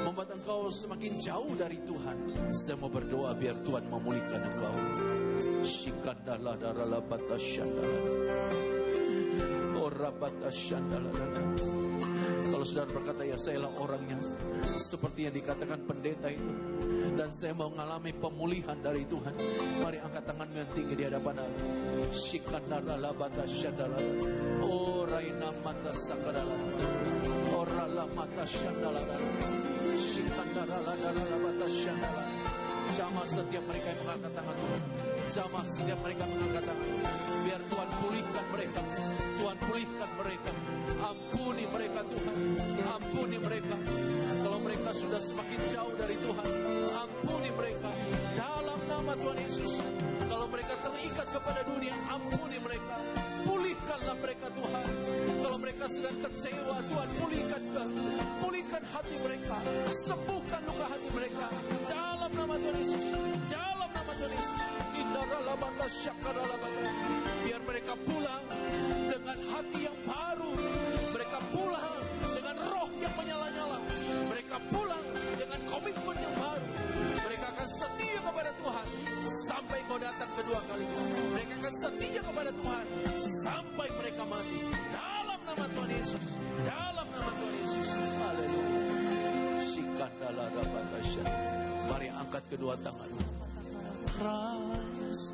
membuat engkau semakin jauh dari Tuhan, saya mau berdoa biar Tuhan memulihkan engkau. Shikandala darala batasyandala, ora batasyandala. Kalau saudara berkata, ya sayalah orangnya seperti yang dikatakan pendeta itu, dan saya mau mengalami pemulihan dari Tuhan, mari angkat tanganmu yang tinggi di hadapan Allah. Shikandala batasyandala, oraina mata sakadala, orala mata syandala, shikandala darala batasyandala. Jamah setiap mereka yang mengangkat tangan Tuhan, jamah setiap mereka mengangkat tangan, biar Tuhan pulihkan mereka, Tuhan pulihkan mereka. Ampuni mereka Tuhan, ampuni mereka. Kalau mereka sudah semakin jauh dari Tuhan, ampuni mereka. yang ampuni mereka. Pulihkanlah mereka Tuhan. Kalau mereka sedang kecewa, Tuhan pulihkan hati mereka. Sembuhkan luka hati mereka. Dalam nama Tuhan Yesus. Dalam nama Tuhan Yesus. Biar mereka pulang dengan hati yang baru. Mereka pulang dengan roh yang menyala-nyala. Mereka pulang dengan komitmen yang baru. Mereka akan setia kepada Tuhan sampai Kau datang kedua kali. Mereka akan setia kepada Tuhan sampai mereka mati. Dalam nama Tuhan Yesus. Dalam nama Tuhan Yesus. Haleluya. Mari angkat kedua tangan. Christ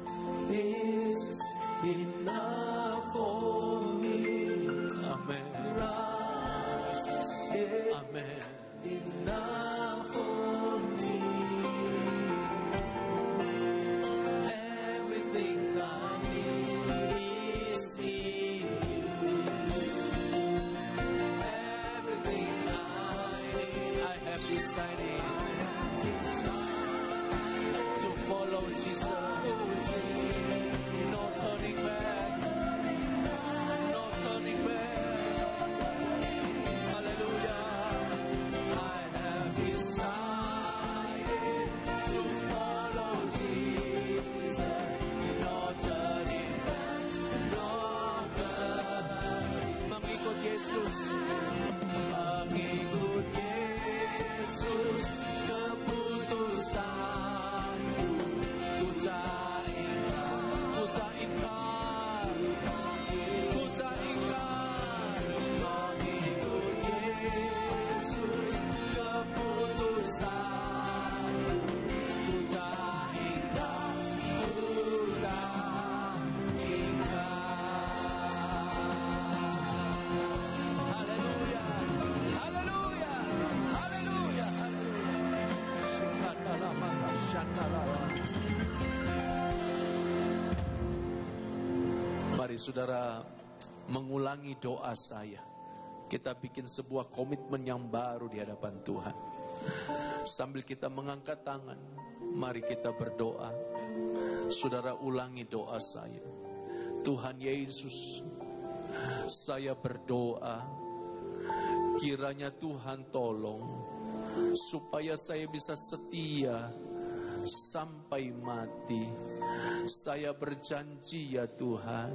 is enough for me. Amen. Amen. Enough for me. Everything I need is in you. Everything I need, I have decided to follow Jesus. No turning back. No turning back. Hallelujah. I have decided to follow Jesus. No turning back. No turning. Mengikut Yesus. Mengikut Yesus. Keputusanku. Ku tak ingkar. Ku tak ingkar. Mengikut Yesus. Keputusanku. Ku tak ingkar. Ku tak ingkar. Haleluya. Haleluya. Haleluya. Mari saudara mengulangi doa saya. Kita bikin sebuah komitmen yang baru di hadapan Tuhan. Sambil kita mengangkat tangan, mari kita berdoa. Saudara ulangi doa saya. Tuhan Yesus, saya berdoa, kiranya Tuhan tolong supaya saya bisa setia sampai mati. Saya berjanji ya Tuhan,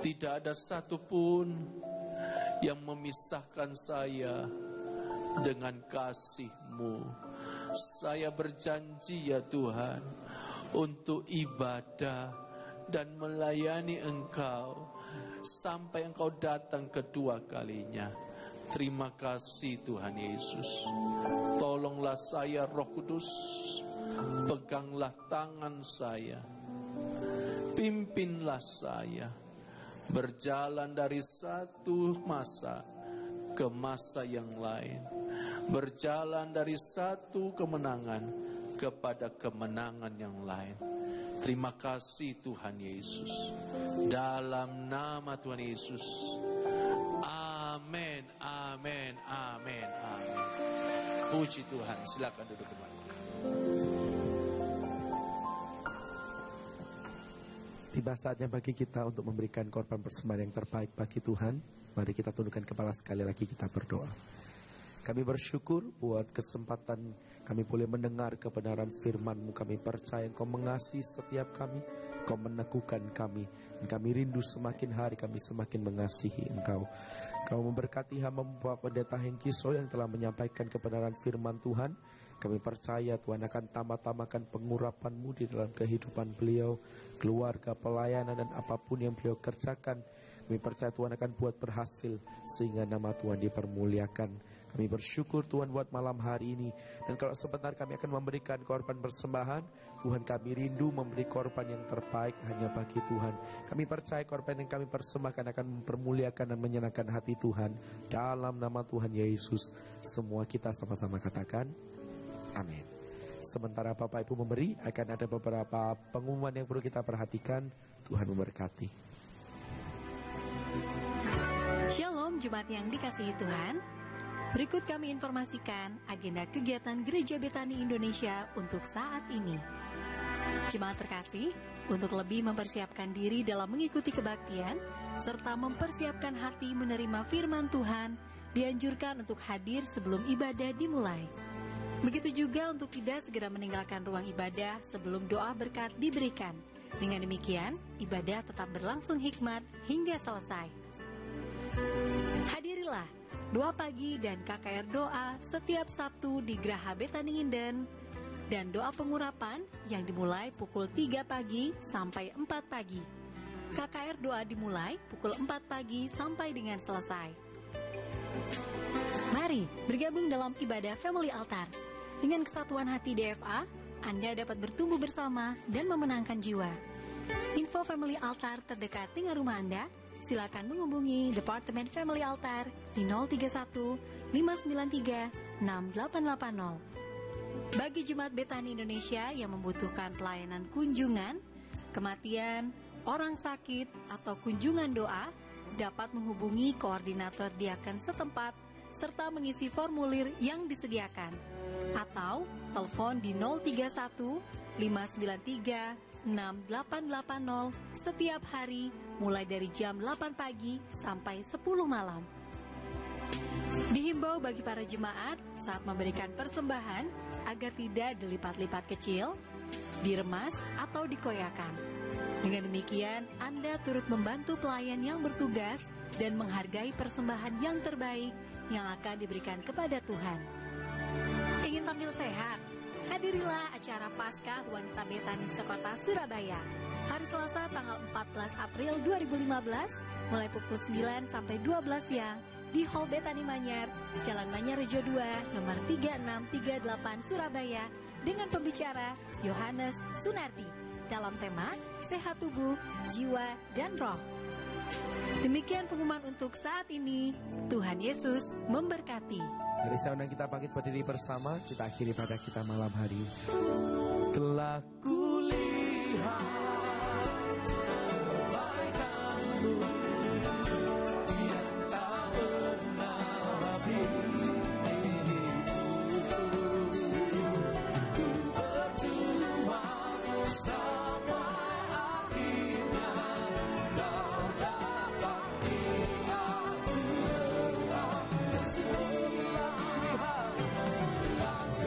tidak ada satupun yang memisahkan saya dengan kasih-Mu. Saya berjanji ya Tuhan untuk ibadah dan melayani Engkau sampai Engkau datang kedua kalinya. Terima kasih Tuhan Yesus. Tolonglah saya Roh Kudus, peganglah tangan saya, pimpinlah saya berjalan dari satu masa ke masa yang lain, berjalan dari satu kemenangan kepada kemenangan yang lain. Terima kasih Tuhan Yesus. Dalam nama Tuhan Yesus. Amin, amin, amin, amin. Puji Tuhan. Silakan duduk kembali. Tiba saatnya bagi kita untuk memberikan korban persembahan yang terbaik bagi Tuhan. Mari kita tundukkan kepala sekali lagi, kita berdoa. Kami bersyukur buat kesempatan kami boleh mendengar kebenaran firman-Mu. Kami percaya Engkau mengasihi setiap kami, Engkau meneguhkan kami, dan kami rindu semakin hari kami semakin mengasihi Engkau. Kau memberkati hamba Bapak Pendeta Hengkiso yang telah menyampaikan kebenaran firman Tuhan. Kami percaya Tuhan akan tambah-tambahkan pengurapan-Mu di dalam kehidupan beliau, keluarga, pelayanan, dan apapun yang beliau kerjakan. Kami percaya Tuhan akan buat berhasil sehingga nama Tuhan dipermuliakan. Kami bersyukur Tuhan buat malam hari ini. Dan kalau sebentar kami akan memberikan korban persembahan, Tuhan kami rindu memberi korban yang terbaik hanya bagi Tuhan. Kami percaya korban yang kami persembahkan akan mempermuliakan dan menyenangkan hati Tuhan. Dalam nama Tuhan Yesus, semua kita sama-sama katakan amin. Sementara Bapak Ibu memberi, akan ada beberapa pengumuman yang perlu kita perhatikan. Tuhan memberkati. Shalom Jemaat yang dikasihi Tuhan. Berikut kami informasikan agenda kegiatan Gereja Betani Indonesia untuk saat ini. Jemaat terkasih, untuk lebih mempersiapkan diri dalam mengikuti kebaktian, serta mempersiapkan hati menerima firman Tuhan, dianjurkan untuk hadir sebelum ibadah dimulai. Begitu juga untuk tidak segera meninggalkan ruang ibadah sebelum doa berkat diberikan. Dengan demikian, ibadah tetap berlangsung hikmat hingga selesai. Hadirilah doa pagi dan KKR doa setiap Sabtu di Graha Betani Nginden, dan doa pengurapan yang dimulai pukul 3 pagi sampai 4 pagi. KKR doa dimulai pukul 4 pagi sampai dengan selesai. Mari bergabung dalam ibadah Family Altar. Dengan kesatuan hati DFA, Anda dapat bertumbuh bersama dan memenangkan jiwa. Info Family Altar terdekat tinggal rumah Anda, silakan menghubungi Departemen Family Altar di 031 593 6880. Bagi Jemaat Betani Indonesia yang membutuhkan pelayanan kunjungan, kematian, orang sakit, atau kunjungan doa, dapat menghubungi koordinator diaken setempat serta mengisi formulir yang disediakan, atau telepon di 031 593 6880 setiap hari mulai dari jam 8 pagi sampai 10 malam. Dihimbau bagi para jemaat saat memberikan persembahan agar tidak dilipat-lipat kecil, diremas atau dikoyakan. Dengan demikian, Anda turut membantu pelayan yang bertugas dan menghargai persembahan yang terbaik yang akan diberikan kepada Tuhan. Ingin tampil sehat? Hadirilah acara Paskah Wanita Betani Sekota Surabaya hari Selasa tanggal 14 April 2015 mulai pukul 9 sampai 12 siang di Hall Betani Manyar, Jalan Manyarrejo 2, nomor 3638 Surabaya, dengan pembicara Yohanes Sunardi dalam tema Sehat Tubuh, Jiwa, dan Roh. Demikian pengumuman untuk saat ini. Tuhan Yesus memberkati. Dari saya undang kita bangkit berdiri bersama, kita akhiri pada kita malam hari. Telah kulihat kebaikan-Mu yang tak pernah habis. Ku berjuang sampai akhirnya Kau dapati aku lelah. Telah kulihat kebaikan-Mu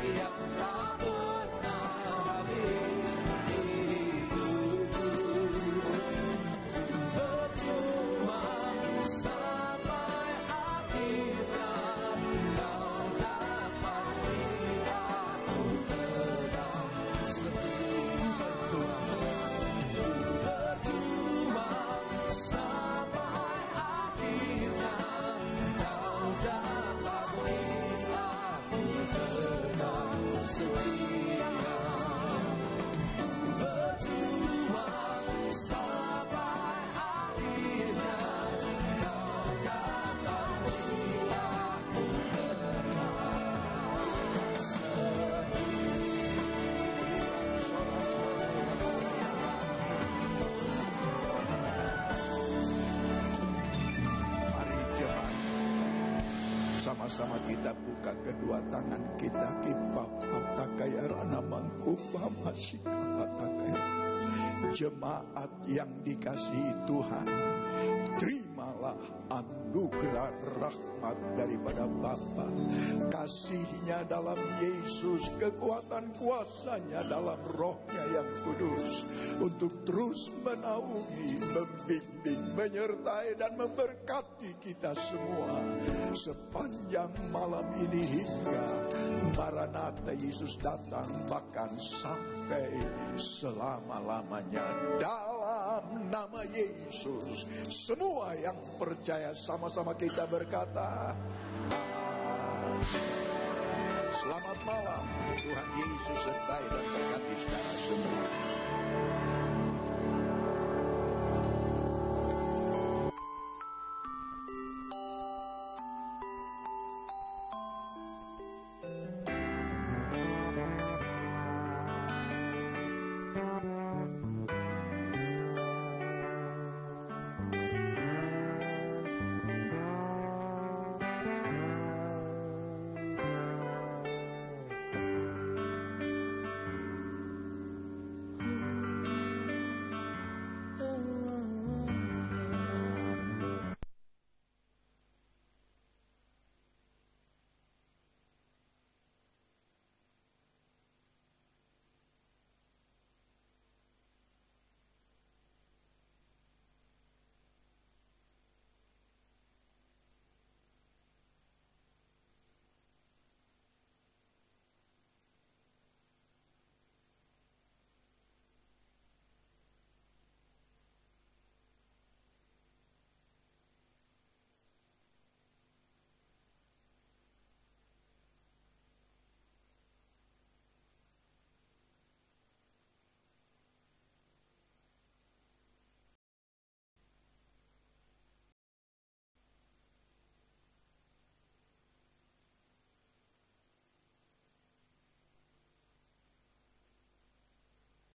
yang tak pernah habis di hidupku. Berjuang sampai akhirnya Kau dapati aku tenang seperti berjuang sampai akhirnya Kau dapati aku tenang setia. Berjuang sampai akhirnya Kau dapati aku Mari jemaat, sama-sama kita buka kedua tangan kita. Jemaat yang dikasihi Tuhan, terimalah anugerah rahmat daripada Bapa, kasih-Nya dalam Yesus, kekuatan kuasa-Nya dalam Roh-Nya yang kudus, untuk terus menaungi, membimbing, menyertai dan memberkati kita semua sepanjang malam ini hingga Maranatha Yesus datang, bahkan sampai selama-lamanya. Dalam nama Yesus, semua yang percaya sama-sama kita berkata, Amin. Selamat malam, Tuhan Yesus sertai dan berkati saudara semua.